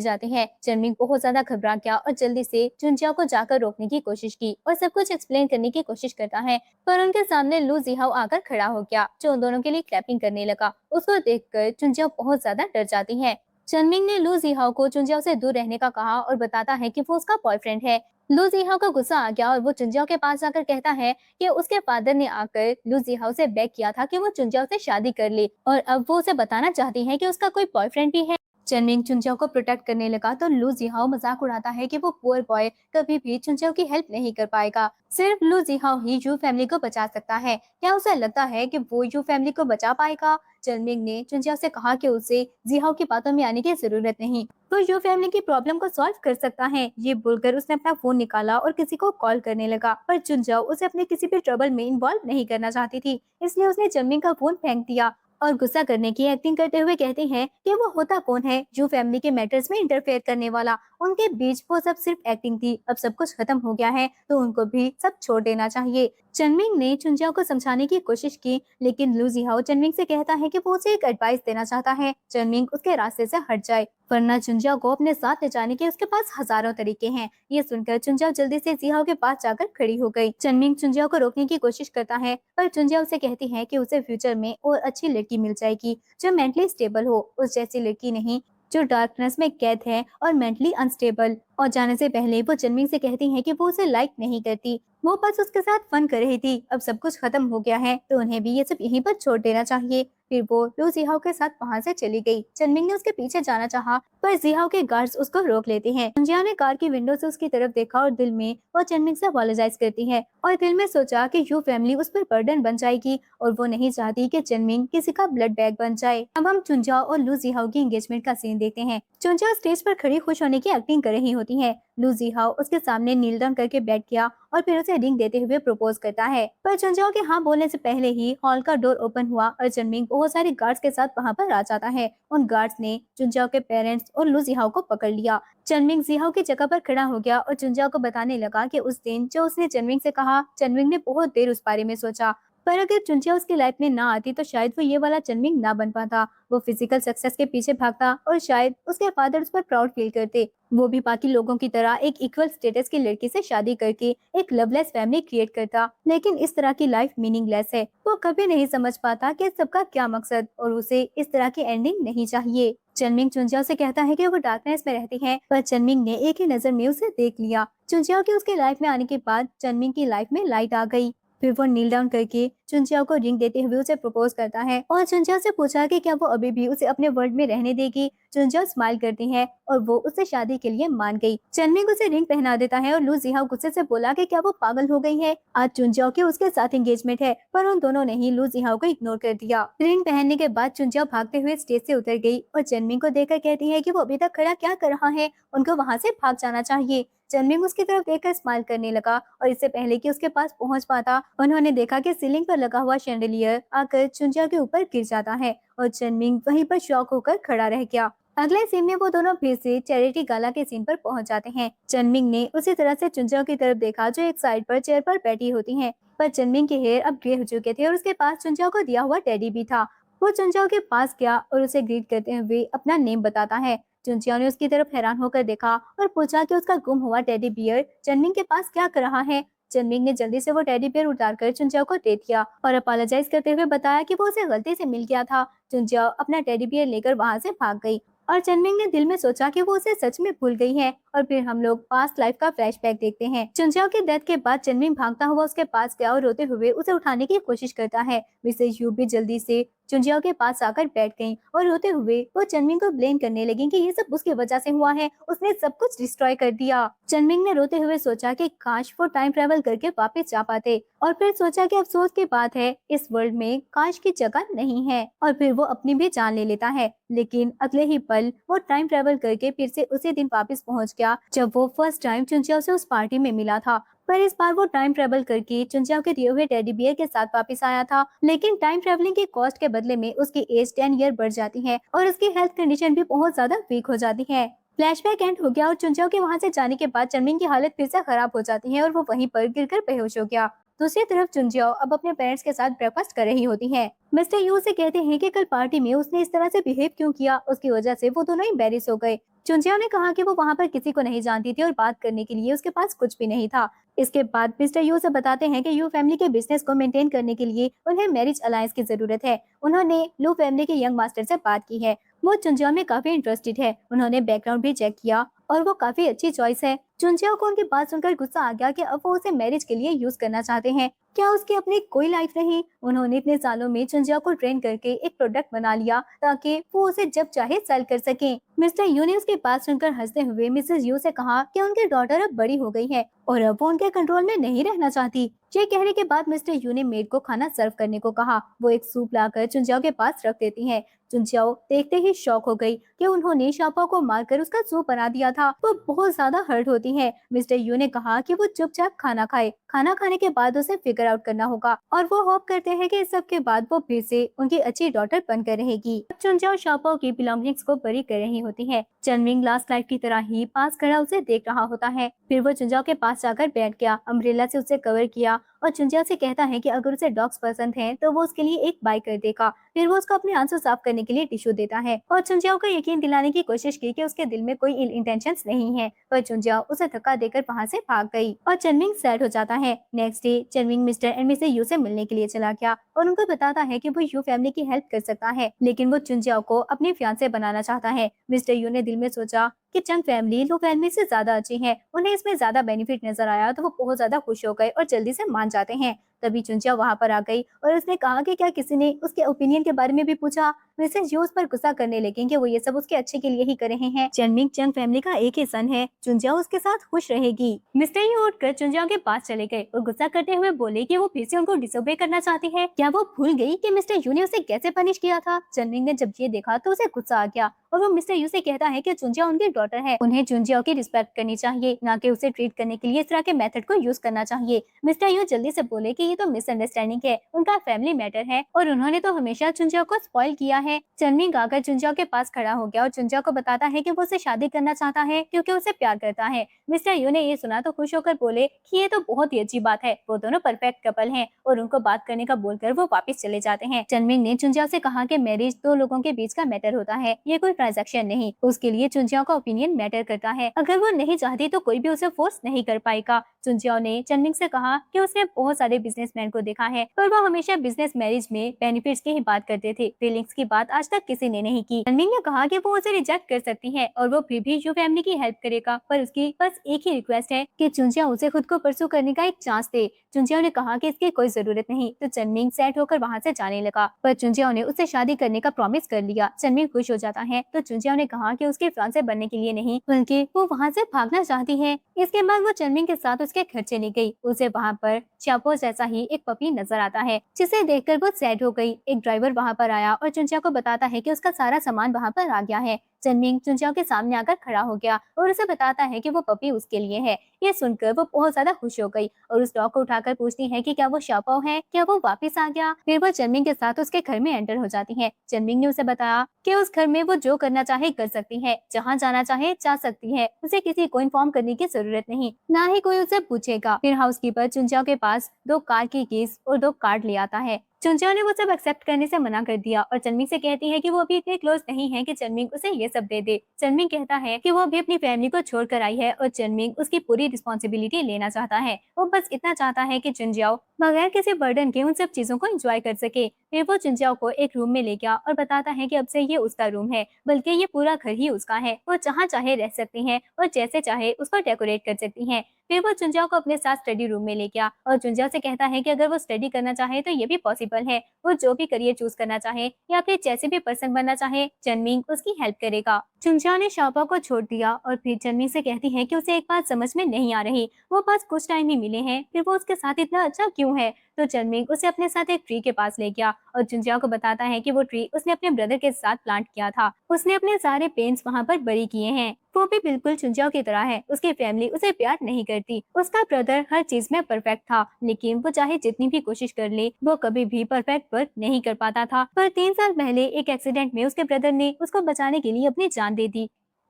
जाती है। चनमिंग बहुत ज्यादा घबरा गया और जल्दी से चुनजियाओ को जाकर रोकने की कोशिश की और सब कुछ एक्सप्लेन करने की कोशिश करता है, पर उनके सामने लू जिहाओ आकर खड़ा हो गया, जो उन दोनों के लिए क्लैपिंग करने लगा। उसको देखकर चुनजियाओ बहुत ज्यादा डर जाती है। चनमिंग ने लू जिहाओ को चुनजियाओ से दूर रहने का कहा और बताता है कि वो उसका बॉयफ्रेंड है। लू जिहाओ को गुस्सा आ गया और वो चुनजियाओ के पास जाकर कहता है कि उसके फादर ने आकर लू जिहाओ से बेग किया था कि वो चुनजियाओ से शादी कर ले, और अब वो उसे बताना चाहती है कि उसका कोई बॉयफ्रेंड भी है। चनमिंग चुनजियाओ को प्रोटेक्ट करने लगा तो लू जिहाओ मजाक उड़ाता है कि वो पुअर बॉय कभी भी चुनजियाओ की हेल्प नहीं कर पाएगा, सिर्फ लू जिहाओ ही यू फैमिली को बचा सकता है। क्या उसे लगता है कि वो यू फैमिली को बचा पाएगा? चनमिंग ने चुनजियाओ से कहा कि उसे जिहाओ की बातों में आने की जरूरत नहीं, तो यू फैमिली की प्रॉब्लम को सॉल्व कर सकता है। ये बोलकर उसने अपना फोन निकाला और किसी को कॉल करने लगा, पर चुनजियाओ उसे अपने किसी भी ट्रबल में इन्वॉल्व नहीं करना चाहती थी, इसलिए उसने चनमिंग का फोन फेंक दिया और गुस्सा करने की एक्टिंग करते हुए कहते हैं कि वो होता कौन है जो फैमिली के मैटर्स में इंटरफेयर करने वाला। उनके बीच वो सब सिर्फ एक्टिंग थी, अब सब कुछ खत्म हो गया है तो उनको भी सब छोड़ देना चाहिए। चनमिंग ने चुनजियाओ को समझाने की कोशिश की, लेकिन लू जिहाओ चनमिंग से कहता है कि वो उसे एक एडवाइस देना चाहता है, चनमिंग उसके रास्ते से हट जाए, वरना चुनजियाओ को अपने साथ ले जाने के उसके पास हजारों तरीके हैं। ये सुनकर चुनजियाओ जल्दी से जिहाओ के पास जाकर खड़ी हो गई। चनमिंग चुनजियाओ को रोकने की कोशिश करता है, पर चुनजियाओ उसे कहती है कि उसे फ्यूचर में और अच्छी लड़की मिल जाएगी जो मेंटली स्टेबल हो, उस जैसी लड़की नहीं जो डार्कनेस में कैद है और मेंटली अनस्टेबल। और जाने से पहले वो चनमिंग से कहती है कि वो उसे लाइक नहीं करती, वो बस उसके साथ फन कर रही थी, अब सब कुछ खत्म हो गया है तो उन्हें भी ये सब यहीं पर छोड़ देना चाहिए। फिर वो लू जिहाओ के साथ वहां से चली गई। चनमिंग ने उसके पीछे जाना चाहा, पर जिहाओ के गार्ड्स उसको रोक लेते हैं। जिहाओ ने कार की विंडो से उसकी तरफ देखा और दिल में वो चनमिंग से अपोलोजाइज करती है और दिल में सोचा कि यू फैमिली उस पर बर्डन बन जाएगी और वो नहीं चाहती कि चनमिंग किसी का ब्लड बैग बन जाए। अब हम चुनजियाओ और लू जिहाओ की एंगेजमेंट का सीन देखते हैं। चुनजियाओ स्टेज पर खड़ी खुश होने की एक्टिंग कर रही होती है। लू जिहाओ उसके सामने नील डाउन करके बैठ गया और फिर उसे रिंग देते हुए प्रपोज करता है, पर चुनजियाओ के हाँ बोलने से पहले ही हॉल का डोर ओपन हुआ और चनमिंग बहुत सारे गार्ड्स के साथ वहां पर आ जाता है। उन गार्ड्स ने चुनजियाओ के पेरेंट्स और लू जिहाओ को पकड़ लिया। चनमिंग जिहाओ की जगह पर खड़ा हो गया और चुनजियाओ को बताने लगा कि उस दिन जो उसने चनमिंग से कहा, चनमिंग ने बहुत देर उस बारे में सोचा, पर अगर चुनजियाओ उसकी लाइफ में ना आती तो शायद वो ये वाला चनमिंग ना बन पाता। वो फिजिकल सक्सेस के पीछे भागता और शायद उसके फादर उस पर प्राउड फील करते। वो भी बाकी लोगों की तरह एक इक्वल स्टेटस की लड़की से शादी करके एक लवलेस फैमिली क्रिएट करता, लेकिन इस तरह की लाइफ मीनिंगलेस है। वो कभी नहीं समझ पाता कि सबका क्या मकसद और उसे इस तरह की एंडिंग नहीं चाहिए। चनमिंग चुनजियाओ से कहता है कि वो डार्कनेस में रहती है, पर चनमिंग ने एक ही नजर में उसे देख लिया। चुनजियाओ की उसके लाइफ में आने के बाद चनमिंग की लाइफ में लाइट आ गई। फिर वो नील डाउन करके चुनजियाओ को रिंग देते हुए उसे प्रपोज करता है और चुनजियाओ से पूछा कि क्या वो अभी भी उसे अपने वर्ल्ड में रहने देगी। चुनजियाओ स्माइल करती है और वो उससे शादी के लिए मान गई। चनमिंग उसे रिंग पहना देता है और लू जिहाओ गुस्से से बोला कि क्या वो पागल हो गई है, आज चुनजियाओ की उसके साथ एंगेजमेंट है, पर उन दोनों ने ही लू जिहाओ को इग्नोर कर दिया। रिंग पहनने के बाद चुनजियाओ भागते हुए स्टेज से उतर गई और चनमिंग को देखकर कहती है कि वो अभी तक खड़ा क्या कर रहा है, उनको वहाँ से भाग जाना चाहिए। चनमिंग उसकी तरफ देखकर स्माइल करने लगा और इससे पहले कि उसके पास पहुंच पाता, उन्होंने देखा कि सीलिंग पर लगा हुआ शैंडलियर आकर चुनजियाओ के ऊपर गिर जाता है और चनमिंग वहीं पर शॉक होकर खड़ा रह गया। अगले सीन में वो दोनों फिर से चैरिटी गाला के सीन पर पहुंच जाते हैं। चनमिंग ने उसी तरह से चुनजियाओ की तरफ देखा जो एक साइड पर चेयर पर बैठी होती हैं, पर चनमिंग के हेयर अब ग्रे हो चुके थे और उसके पास चुनजियाओ को दिया हुआ टेडी भी था। वो चुनजियाओ के पास गया और उसे ग्रीट करते हुए अपना नेम बताता है। चुनजियाओ ने उसकी तरफ हैरान होकर देखा और पूछा कि उसका गुम हुआ टेडी बियर चनमिंग के पास क्या कर रहा है। चनमिंग ने जल्दी से वो टेडी बियर उतारकर चुनजियाओ को दे दिया और अपोलोजाइज करते हुए बताया कि वो उसे गलती से मिल गया था। चुनजियाओ अपना टेडी बियर लेकर वहां से भाग गई और चनमिंग ने दिल में सोचा कि वो उसे सच में भूल गई है। और फिर हम लोग पास्ट लाइफ का फ्लैशबैक देखते हैं। चुनजियाओ की डेथ के बाद चनमिंग भागता हुआ उसके पास गया और रोते हुए उसे उठाने की कोशिश करता है। मिसेज यू भी जल्दी से चुंजियाओ के पास आकर बैठ गईं और रोते हुए वो चनमिंग को ब्लेम करने लगी कि ये सब उसकी वजह से हुआ है, उसने सब कुछ डिस्ट्रॉय कर दिया। चनमिंग ने रोते हुए सोचा कि काश वो टाइम ट्रेवल करके वापस जा पाते, और फिर सोचा कि अफसोस की बात है इस वर्ल्ड में काश की जगह नहीं है, और फिर वो अपनी भी जान ले लेता है। लेकिन अगले ही पल वो टाइम ट्रेवल करके फिर से उसी दिन वापस पहुंच गया जब वो फर्स्ट टाइम चुंजियाओ से उस पार्टी में मिला था। पर इस बार वो टाइम ट्रेवल करके चुंजियाओ के दिए हुए टेडी बियर के साथ वापस आया था। लेकिन टाइम ट्रेवलिंग की कॉस्ट के बदले में उसकी एज 10 ईयर बढ़ जाती है और उसकी हेल्थ कंडीशन भी बहुत ज्यादा वीक हो जाती है। फ्लैशबैक एंड हो गया और चुंजियाओ के वहां से जाने के बाद चनमिंग की हालत फिर से खराब हो जाती है और वो वहीं पर गिरकर बेहोश हो गया। दूसरी तरफ चुंजियाओ अब अपने पेरेंट्स के साथ ब्रेकफास्ट कर रही होती है। मिस्टर यू से कहते हैं कि कल पार्टी में उसने इस तरह से बिहेव क्यों किया, उसकी वजह से वो दोनों एम्बैरेस हो गए। चुंजियाओ ने कहा कि वो वहां पर किसी को नहीं जानती थी और बात करने के लिए उसके पास कुछ भी नहीं था। इसके बाद मिस्टर यू से बताते हैं कि यू फैमिली के बिजनेस को मेंटेन करने के लिए उन्हें मैरिज अलायंस की जरूरत है। उन्होंने लू फैमिली के यंग मास्टर से बात की है, वो चुंजियाओ में काफी इंटरेस्टेड है। उन्होंने बैकग्राउंड भी चेक किया और वो काफी अच्छी चॉइस है। चुंजियाओ को उनकी बात सुनकर गुस्सा आ गया कि अब वो उसे मैरिज के लिए यूज करना चाहते हैं। क्या उसकी अपनी कोई लाइफ नहीं? उन्होंने इतने सालों में चुंजियाओ को ट्रेन करके एक प्रोडक्ट बना लिया ताकि वो उसे जब चाहे सेल कर सके। मिस्टर यू ने उसकी बात सुनकर हंसते हुए मिसेस यू से कहा कि उनकी डॉटर अब बड़ी हो गई है और अब वो उनके कंट्रोल में नहीं रहना चाहती। ये कहने के बाद मिस्टर यू ने मेड को खाना सर्व करने को कहा। वो एक सूप लाकर चुंजियाओ के पास रख देती है। चुंजियाओ देखते ही शॉक हो गई कि उन्होंने शाओपाओ को मारकर उसका सूप बना दिया था। वो बहुत ज्यादा हर्ट होती है। मिस्टर यू ने कहा कि वो चुपचाप खाना खाए, खाना खाने के बाद उसे फिगर आउट करना होगा, और वो होप करते हैं कि इस सब के बाद वो फिर से उनकी अच्छी डॉटर बनकर रहेगी। चुंजियाओ शाओपाओ की बिलोंगिंग्स को बरी कर रही होती है। चनमिंग लास्ट लाइफ की तरह ही पास खड़ा उसे देख रहा होता है। फिर वो चुंजियाओ के पास जाकर बैठ गया, अम्ब्रेला से उसे कवर किया और चुंजियाओ से कहता है कि अगर उसे डॉग्स पसंद हैं तो वो उसके लिए एक बाय कर देगा। फिर वो उसको अपने आंसू साफ करने के लिए टिश्यू देता है और चुंजियाओ को यकीन दिलाने की कोशिश की कि उसके दिल में कोई इल इंटेंशंस नहीं है, पर चुंजियाओ उसे धक्का देकर वहां से भाग गई और चनमिंग सैड हो जाता है। नेक्स्ट डे चनमिंग मिस्टर एंड मिसेस यू से मिलने के लिए चला गया और उनको बताता है कि वो यू फैमिली की हेल्प कर सकता है, लेकिन वो चुंजियाओ को अपनी फियांसे बनाना चाहता है। मिस्टर यू ने दिल में सोचा कि चंग फैमिली लो फैमिली से ज्यादा अच्छी है, उन्हें इसमें ज्यादा बेनिफिट नजर आया तो वो बहुत ज्यादा खुश हो गए और जल्दी से मान जाते हैं। तभी चुंजियाओ वहां पर आ गई और उसने कहा कि क्या किसी ने उसके ओपिनियन के बारे में भी पूछा। मिसेस यू उस पर गुस्सा करने लगी कि वो ये सब उसके अच्छे के लिए ही कर रहे हैं। चनमिंग चंग फैमिली का एक ही सन है, चुंजियाओ उसके साथ खुश रहेगी। मिस्टर यू उठकर चुंजियाओ के पास चले गए और गुस्सा करते हुए बोले कि वो फिर से उनको डिसोबे करना चाहती है। क्या वो भूल गई कि मिस्टर यू ने उसे कैसे पनिश किया था? चनमिंग ने जब ये देखा तो उसे गुस्सा आ गया और वो मिस्टर यू से कहता है कि चुंजियाओ उनकी डॉटर है, उन्हें चुंजियाओ की रिस्पेक्ट करनी चाहिए, ना कि उसे ट्रीट करने के लिए इस तरह के मेथड को यूज करना चाहिए। मिस्टर यू जल्दी से बोले कि ये तो मिसअंडरस्टैंडिंग है, उनका फैमिली मैटर है और उन्होंने तो हमेशा चुंजियाओ को स्पॉइल किया है। चनमिंग आकर चुंजियाओ के पास खड़ा हो गया और चुंजियाओ को बताता है कि वो उसे शादी करना चाहता है क्योंकि उसे प्यार करता है। मिस्टर यू ने ये सुना तो खुश होकर बोले कि ये तो बहुत ही अच्छी बात है, वो दोनों परफेक्ट कपल हैं, और उनको बात करने का बोलकर वो वापस चले जाते हैं। चनमिंग ने चुंजियाओ से कहा कि मैरिज दो लोगों के बीच का मैटर होता है, ये कोई ट्रांजैक्शन नहीं। उसके लिए चुंजियाओ का ओपिनियन मैटर करता है, अगर वो नहीं चाहती तो कोई भी उसे फोर्स नहीं कर पाएगा। चुंजियाओ ने चनमिंग से कहा कि उसने बहुत सारे बिजनेसमैन को देखा है, पर वो हमेशा बिजनेस मैरिज में बेनिफिट्स की ही बात करते थे, फीलिंग्स की बात आज तक किसी ने नहीं की। चनमिंग ने कहा कि वो उसे रिजेक्ट कर सकती है और वो फिर भी यू फैमिली की हेल्प करेगा, पर उसकी बस एक ही रिक्वेस्ट है कि चुंजियाओ उसे खुद को परसू करने का एक चांस दे। चुंजियाओ ने कहा कि इसकी कोई जरूरत नहीं, तो चनमिंग सैड होकर वहां से जाने लगा, पर चुंजियाओ ने उससे शादी करने का प्रॉमिस कर लिया। चनमिंग खुश हो जाता है तो चुंजियाओ ने कहा कि उसके फियांसे बनने के लिए नहीं, बल्कि वो वहां से भागना चाहती है। इसके बाद वो चनमिंग के साथ उसके घर चली गई। उसे वहां पर शाओपाओ जैसा ही एक पपी नजर आता है, जिसे देखकर वो सैड हो गई। एक ड्राइवर वहां पर आया और चुंजियाओ को बताता है कि उसका सारा सामान वहां पर आ गया है। चनमिंग चुंजियाओ के सामने आकर खड़ा हो गया और उसे बताता है कि वो पपी उसके लिए है। ये सुनकर वो बहुत ज्यादा खुश हो गई और उस डॉग को उठाकर पूछती है कि क्या वो शाओपाओ है, क्या वो वापस आ गया। फिर वो चनमिंग के साथ उसके घर में एंटर हो जाती है। चनमिंग ने उसे बताया कि उस घर में वो जो करना चाहे कर सकती है, जहाँ जाना चाहे जा सकती है, उसे किसी को इन्फॉर्म करने की जरूरत नहीं, ना ही कोई उसे पूछेगा। फिर हाउसकीपर चुंजियाओ के पास 2 कार की कीज और 2 कार्ड ले आता है। चुंजियाओ ने वो सब एक्सेप्ट करने से मना कर दिया और चनमिंग से कहती है कि वो अभी इतने क्लोज नहीं है कि चनमिंग उसे ये सब दे दे। चनमिंग कहता है कि वो अभी अपनी फैमिली को छोड़कर आई है और चनमिंग उसकी पूरी रिस्पॉन्सिबिलिटी लेना चाहता है। वो बस इतना चाहता है कि चुंजियाओ बगैर किसी बर्डन के उन सब चीजों को एंजॉय कर सके। फिर वो चुंजियाओ को एक रूम में ले गया और बताता है कि अब से ये उसका रूम है, बल्कि ये पूरा घर ही उसका है, वो जहाँ चाहे रह सकती है और जैसे चाहे उसको डेकोरेट कर सकती है। फिर वो चुंजियाओ को अपने साथ स्टडी रूम में ले गया और चुंजियाओ से कहता है कि अगर वो स्टडी करना चाहे तो ये भी पॉसिबल है। वो जो भी करियर चूज करना चाहे या फिर जैसे भी पर्सन बनना चाहे, चनमिंग उसकी हेल्प करेगा। चुंजियाओ ने शाओपा को छोड़ दिया और फिर चनमिंग से कहती है कि उसे एक बात समझ में नहीं आ रही, वो बस कुछ टाइम ही मिले हैं, फिर वो उसके साथ इतना अच्छा क्यों है। तो चनमिंग उसे अपने साथ एक ट्री के पास ले गया और चुंजियाओ को बताता है कि वो ट्री उसने अपने ब्रदर के साथ प्लांट किया था। उसने अपने सारे पेन्स वहां पर बरी किए हैं। वो भी बिल्कुल चुंजियाओ की तरह है, उसकी फैमिली उसे प्यार नहीं करती। उसका ब्रदर हर चीज में परफेक्ट था, लेकिन वो चाहे जितनी भी कोशिश कर ले वो कभी भी परफेक्ट वर्क नहीं कर पाता था। पर 3 साल पहले एक एक्सीडेंट में उसके ब्रदर ने उसको बचाने के लिए अपनी जान दे दी।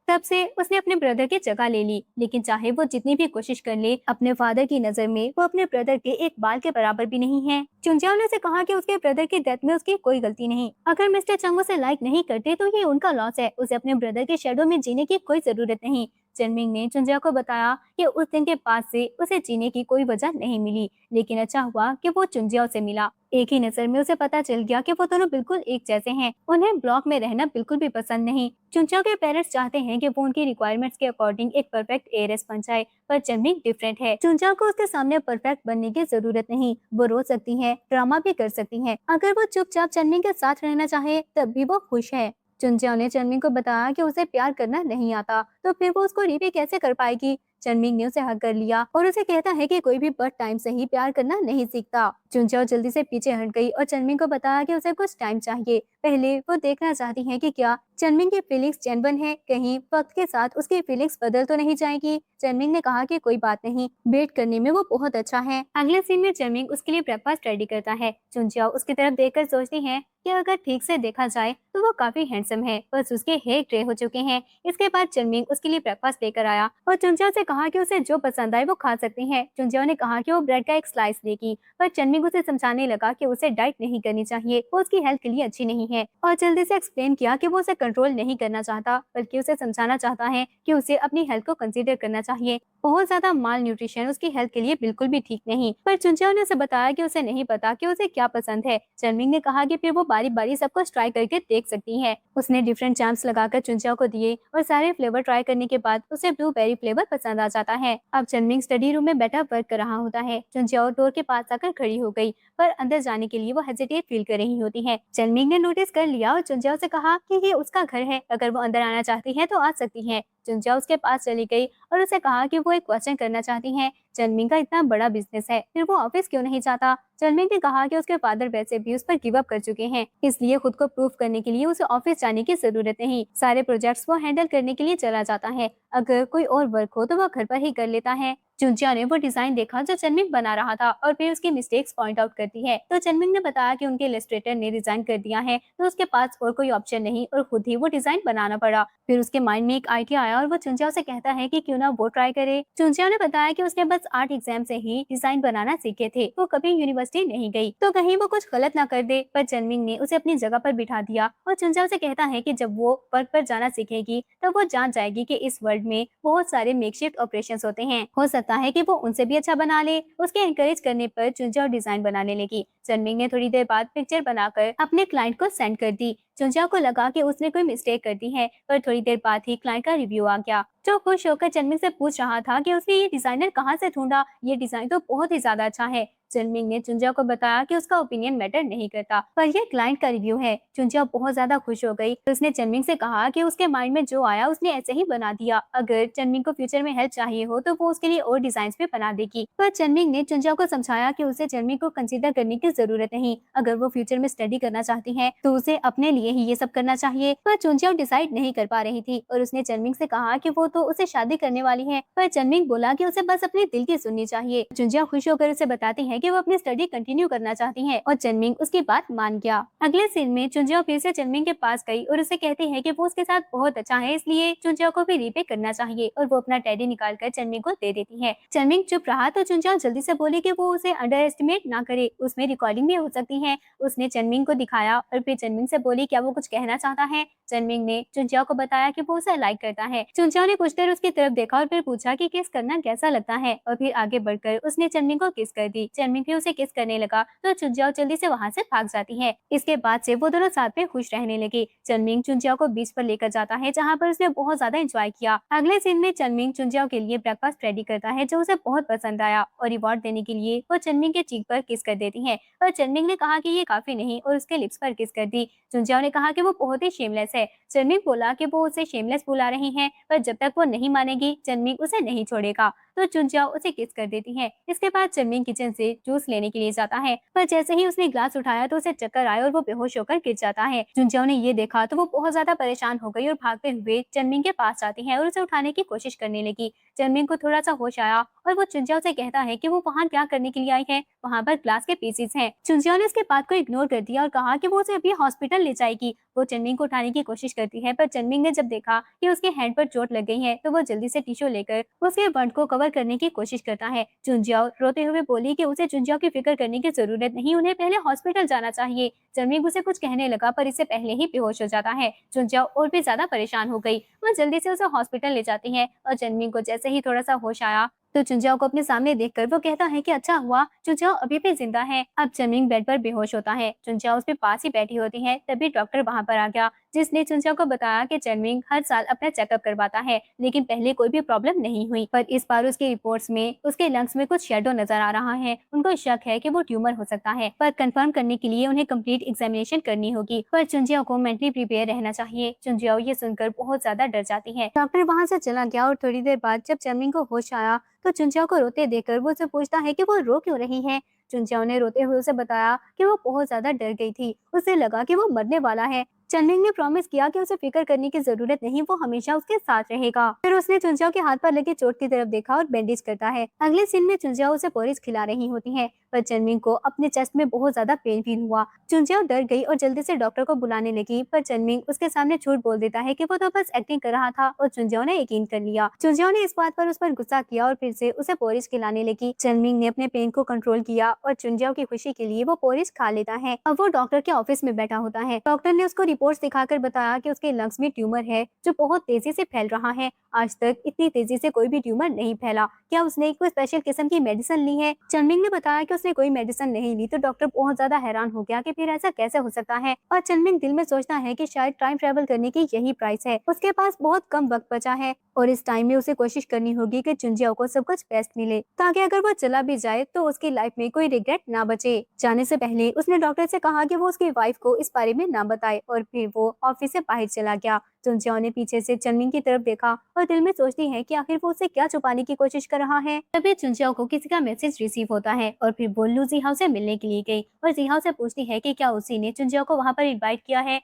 तब से उसने अपने ब्रदर की जगह ले ली, लेकिन चाहे वो जितनी भी कोशिश कर ले, अपने फादर की नजर में वो अपने ब्रदर के एक बाल के बराबर भी नहीं है। चुंजियाओ ने उसे कहा कि उसके ब्रदर की डेथ में उसकी कोई गलती नहीं। अगर मिस्टर चंग उसे लाइक नहीं करते तो ये उनका लॉस है, उसे अपने ब्रदर के शेडो में जीने की कोई जरूरत नहीं। चनमिंग ने चुंजियाओ को बताया कि उस दिन के बाद से उसे जीने की कोई वजह नहीं मिली, लेकिन अच्छा हुआ कि वो चुंजियाओ से मिला। एक ही नजर में उसे पता चल गया कि वो दोनों बिल्कुल एक जैसे हैं। उन्हें ब्लॉक में रहना बिल्कुल भी पसंद नहीं। चुंजियाओ के पेरेंट्स चाहते हैं कि वो उनकी रिक्वायरमेंट्स के अकॉर्डिंग एक परफेक्ट एयरएस बन जाए, पर चनमिंग डिफरेंट है। चुंजियाओ को उसके सामने परफेक्ट बनने की जरूरत नहीं, वो रो सकती है, ड्रामा भी कर सकती है। अगर वो चुपचाप चनमिंग के साथ रहना चाहे तब भी वो खुश है। चुंजियाओ ने चनमिंग को बताया कि उसे प्यार करना नहीं आता, तो फिर वो उसको रिपे कैसे कर पाएगी। चनमिंग ने उसे हक कर लिया और उसे कहता है कि कोई भी बर्थ टाइम से ही प्यार करना नहीं सीखता। चुंजियाओ जल्दी से पीछे हट गई और चनमिंग को बताया कि उसे कुछ टाइम चाहिए। पहले वो देखना चाहती है कि क्या चनमिंग की फीलिंग्स जेन्युइन है, कहीं वक्त के साथ उसकी फीलिंग्स बदल तो नहीं जाएगी। चनमिंग ने कहा कि कोई बात नहीं, वेट करने में वो बहुत अच्छा है। अगले सीन में चनमिंग उसके लिए ब्रेकफास्ट रेडी करता है। चुंजियाओ उसकी तरफ देखकर सोचती है कि अगर ठीक से देखा जाए तो वो काफी हैंडसम है, बस उसके हेयर ग्रे हो चुके हैं। इसके बाद चनमिंग उसके लिए ब्रेकफास्ट लेकर आया और चुंजियाओ से कहा कि उसे जो पसंद आए वो खा सकती है। चुंजियाओ ने कहा कि वो ब्रेड का एक स्लाइस लेगी, पर चनमिंग उसे समझाने लगा कि उसे डाइट नहीं करनी चाहिए, वो उसकी हेल्थ के लिए अच्छी नहीं है, और जल्दी से एक्सप्लेन किया कि वो उसे कंट्रोल नहीं करना चाहता, बल्कि उसे समझाना चाहता है कि उसे अपनी हेल्थ को कंसीडर करना चाहिए। बहुत ज्यादा माल न्यूट्रिशन उसकी हेल्थ के लिए बिल्कुल भी ठीक नहीं। पर चुंजियाओ ने उसे बताया कि उसे नहीं पता कि उसे क्या पसंद है। चनमिंग ने कहा कि फिर वो बारी बारी सब कुछ ट्राई करके देख सकती है। उसने डिफरेंट जैम्स लगाकर चुंजियाओ को दिए और सारे फ्लेवर ट्राई करने के बाद उसे ब्लूबेरी फ्लेवर पसंद आ जाता है। अब चनमिंग स्टडी रूम में बैठा वर्क कर रहा होता है। चुंजियाओ डोर के पास आकर खड़ी हो गई, पर अंदर जाने के लिए वो हेजिटेट फील कर रही होती है। चनमिंग ने नोटिस कर लिया और चुंजियाओ से कहा कि ये उसका घर है, अगर वो अंदर आना चाहती है तो आ सकती है। चुंजियाओ उसके पास चली गई और उसे कहा कि वो एक क्वेश्चन करना चाहती है। चनमिंग का इतना बड़ा बिजनेस है, फिर वो ऑफिस क्यों नहीं जाता। चनमिंग ने कहा कि उसके फादर वैसे भी उस पर गिव अप कर चुके हैं, इसलिए खुद को प्रूव करने के लिए उसे ऑफिस जाने की जरूरत नहीं। सारे प्रोजेक्ट्स वो हैंडल करने के लिए चला जाता है। अगर कोई और वर्क हो तो वो घर पर ही कर लेता है। चुंजिया ने वो डिजाइन देखा जो चनमिंग बना रहा था और फिर उसकी मिस्टेक्स पॉइंट आउट करती है। तो चनमिंग ने बताया कि उनके इलस्ट्रेटर ने डिजाइन कर दिया है, तो उसके पास और कोई ऑप्शन नहीं और खुद ही वो डिजाइन बनाना पड़ा। फिर उसके माइंड में एक आइडिया आया और वो चुंजिया से कहता है कि क्यों ना वो ट्राई करे। चुंजिया ने बताया कि उसने बस आर्ट एग्जाम से ही डिजाइन बनाना सीखे थे, वो कभी यूनिवर्सिटी नहीं गई, तो कहीं वो कुछ गलत ना कर दे। पर चनमिंग ने उसे अपनी जगह पर बिठा दिया और चुंजिया से कहता है कि जब वो वर्क पर जाना सीखेगी तब वो जान जाएगी कि इस वर्ल्ड में बहुत सारे मेकशिफ्ट ऑपरेशंस होते हैं, हो सकता है कि वो उनसे भी अच्छा बना ले। उसके एनकरेज करने पर चुंजिया डिजाइन बनाने लगी। चनमिंग ने थोड़ी देर बाद पिक्चर बनाकर अपने क्लाइंट को सेंड कर दी। चुंजिया को लगा कि उसने कोई मिस्टेक कर दी है, पर थोड़ी देर बाद ही क्लाइंट का रिव्यू आ गया, जो खुश होकर चनमिंग से पूछ रहा था कि उसने ये डिजाइनर कहाँ से ढूंढा, ये डिजाइन तो बहुत ही ज्यादा अच्छा है। चनमिंग ने चुंजिया को बताया कि उसका ओपिनियन मैटर नहीं करता, पर यह क्लाइंट का रिव्यू है। चुंजिया बहुत ज्यादा खुश हो गई, तो उसने चनमिंग से कहा कि उसके माइंड में जो आया उसने ऐसे ही बना दिया। अगर चनमिंग को फ्यूचर में हेल्प चाहिए हो तो वो उसके लिए और डिजाइन भी बना देगी। पर चनमिंग ने चुंजिया को समझाया कि उसे चनमिंग को कंसीडर करने की जरूरत नहीं, अगर वो फ्यूचर में स्टडी करना चाहती है तो उसे अपने लिए ही ये सब करना चाहिए। पर चुंजिया डिसाइड नहीं कर पा रही थी और उसने चनमिंग से कहा कि वो तो उसे शादी करने वाली है, पर चनमिंग बोला कि उसे बस अपने दिल की सुननी चाहिए। चुंजिया खुश होकर उसे बताती है कि वो अपनी स्टडी कंटिन्यू करना चाहती है और चनमिंग उसकी बात मान गया। अगले सीन में चुंजिया फिर से चनमिंग के पास गई और उसे कहती है कि वो उसके साथ बहुत अच्छा है, इसलिए चुंजिया को भी रीपे करना चाहिए, और वो अपना टेडी निकाल कर चनमिंग को दे देती है। चनमिंग चुप रहा तो चुंजिया जल्दी से बोली कि वो उसे अंडर एस्टिमेट ना करे, उसमें रिकॉर्डिंग भी हो सकती है। उसने चनमिंग को दिखाया और फिर चनमिंग से बोली क्या वो कुछ कहना चाहता है। चनमिंग ने चुंजिया को बताया कि वो उसे लाइक करता है। चुंजिया ने कुछ देर उसकी तरफ देखा और फिर पूछा कि किस करना कैसा लगता है, और फिर आगे बढ़कर उसने चनमिंग को किस कर दी। चनमिंग भी उसे किस करने लगा तो चुनजाओ जल्दी से वहाँ से भाग जाती है। इसके बाद से वो दोनों साथ में खुश रहने लगे। चनमिंग चुनजाओ को बीच पर लेकर जाता है जहाँ पर उसने बहुत ज्यादा एंजॉय किया। अगले सीन में चनमिंग चुनजाओ के लिए ब्रेकफास्ट रेडी करता है जो उसे बहुत पसंद आया और रिवॉर्ड देने के लिए वो चनमिंग के चीक पर किस कर देती है, पर चनमिंग ने कहा कि ये काफी नहीं और उसके लिप्स पर किस कर दी। चुनजाओ ने कहा कि वो बहुत ही शेमलेस है। चनमिंग बोला कि वो उसे शेमलेस बुला रही है, पर जब तक वो नहीं मानेगी चनमिंग उसे नहीं छोड़ेगा। तो चुनजाओ उसे किस कर देती है। इसके बाद चनमिंग किचन से जूस लेने के लिए जाता है, पर जैसे ही उसने ग्लास उठाया तो उसे चक्कर आया और वो बेहोश होकर गिर जाता है। चुनजाओ ने ये देखा तो वो बहुत ज्यादा परेशान हो गई और भागते हुए चनमिंग के पास जाती है और उसे उठाने की कोशिश करने लगी। चनमिंग को थोड़ा सा होश आया और वो चुनजाओ से कहता है कि वो वहाँ क्या करने के लिए आई है, वहाँ पर ग्लास के पीसेस हैं। चुनजाओ ने उसके बात को इग्नोर कर दिया और कहा कि वो उसे अभी हॉस्पिटल ले जाएगी। वो चनमिंग को उठाने की कोशिश करती है, पर चनमिंग ने जब देखा कि उसके हैंड पर चोट लग गई है तो वो जल्दी से टिश्यू लेकर उसके बर्न को कवर करने की कोशिश करता है। चुनजाओ रोते हुए बोली कि उसे चुनजाओ की फिक्र करने की जरूरत नहीं, उन्हें पहले हॉस्पिटल जाना चाहिए। चनमिंग उसे कुछ कहने लगा पर इससे पहले ही बेहोश हो जाता है। चुनजाओ और भी ज्यादा परेशान हो गई। वो जल्दी से उसे हॉस्पिटल ले जाती है और चनमिंग को जैसे ही थोड़ा सा होश आया तो चुनजाओ को अपने सामने देखकर वो कहता है कि अच्छा हुआ चुनजाओ अभी भी जिंदा है। अब चनमिंग बेड पर बेहोश होता है। चुनजाओ उसके पास ही बैठी होती है, तभी डॉक्टर वहां पर आ गया जिसने चुनजाओ को बताया कि चनमिंग हर साल अपना चेकअप करवाता है, लेकिन पहले कोई भी प्रॉब्लम नहीं हुई, पर इस बार उसकी रिपोर्ट्स में उसके लंग्स में कुछ शेडो नजर आ रहा है। उनको शक है कि वो ट्यूमर हो सकता है, पर कंफर्म करने के लिए उन्हें कंप्लीट एग्जामिनेशन करनी होगी, पर चुनजाओ को मेंटली प्रिपेयर रहना चाहिए। चुनजाओ ये सुनकर बहुत ज्यादा डर जाती है। डॉक्टर वहां से चला गया और थोड़ी देर बाद जब चनमिंग को होश आया तो चुनजाओ को रोते देखकर वो उसे पूछता है कि वो रो क्यों रही है। चुनजाओ ने रोते हुए उसे बताया कि वो बहुत ज्यादा डर गई थी, उसे लगा कि वो मरने वाला है। चनमिंग ने प्रॉमिस किया कि उसे फिक्र करने की जरूरत नहीं, वो हमेशा उसके साथ रहेगा। फिर उसने चुनजाओ के हाथ पर लगे चोट की तरफ देखा और बैंडेज करता है। अगले सीन में चुनजाओ उसे पोरिस खिला रही होती है, पर चनमिंग को अपने चेस्ट में बहुत ज्यादा पेन फील हुआ। चुनजाओ डर गई और जल्दी से डॉक्टर को बुलाने लगी, पर चनमिंग उसके सामने झूठ बोल देता है कि वो तो बस एक्टिंग कर रहा था और चुनजाओ ने यकीन कर लिया। चुनजाओ ने इस बात पर उस पर गुस्सा किया और फिर से उसे पोरिस खिलाने लगी। चनमिंग ने अपने पेन को कंट्रोल किया और चुनजाओ की खुशी के लिए वो पोरिस खा लेता है। अब वो डॉक्टर के ऑफिस में बैठा होता है। डॉक्टर ने उसको रिपोर्ट्स दिखाकर बताया कि उसके लंग्स में ट्यूमर है जो बहुत तेजी से फैल रहा है। आज तक इतनी तेजी से कोई भी ट्यूमर नहीं फैला। क्या उसने कोई स्पेशल किस्म की मेडिसिन ली है? चनमिंग ने बताया कि उसने कोई मेडिसिन नहीं ली, तो डॉक्टर बहुत ज्यादा हैरान हो गया कि फिर ऐसा कैसे हो सकता है। और चनमिंग दिल में सोचता है कि शायद टाइम ट्रेवल करने की यही प्राइस है। उसके पास बहुत कम वक्त बचा है और इस टाइम में उसे कोशिश करनी होगी कि चुनजाओ को सब कुछ बेस्ट मिले, ताकि अगर वो चला भी जाए तो उसकी लाइफ में कोई रिग्रेट ना बचे। जाने से पहले उसने डॉक्टर से कहा कि वो उसकी वाइफ को इस बारे में ना बताए और फिर वो ऑफिस से बाहर चला गया। चुनजाओ ने पीछे से चनमिंग की तरफ देखा और दिल में सोचती है कि आखिर वो उसे क्या छुपाने की कोशिश कर रहा है। तभी चुनजाओ को किसी का मैसेज रिसीव होता है और फिर वो लू जिहाओ से मिलने के लिए गई और जिहाओ से पूछती है कि क्या उसी ने चुनजाओ को वहां पर इनवाइट किया है।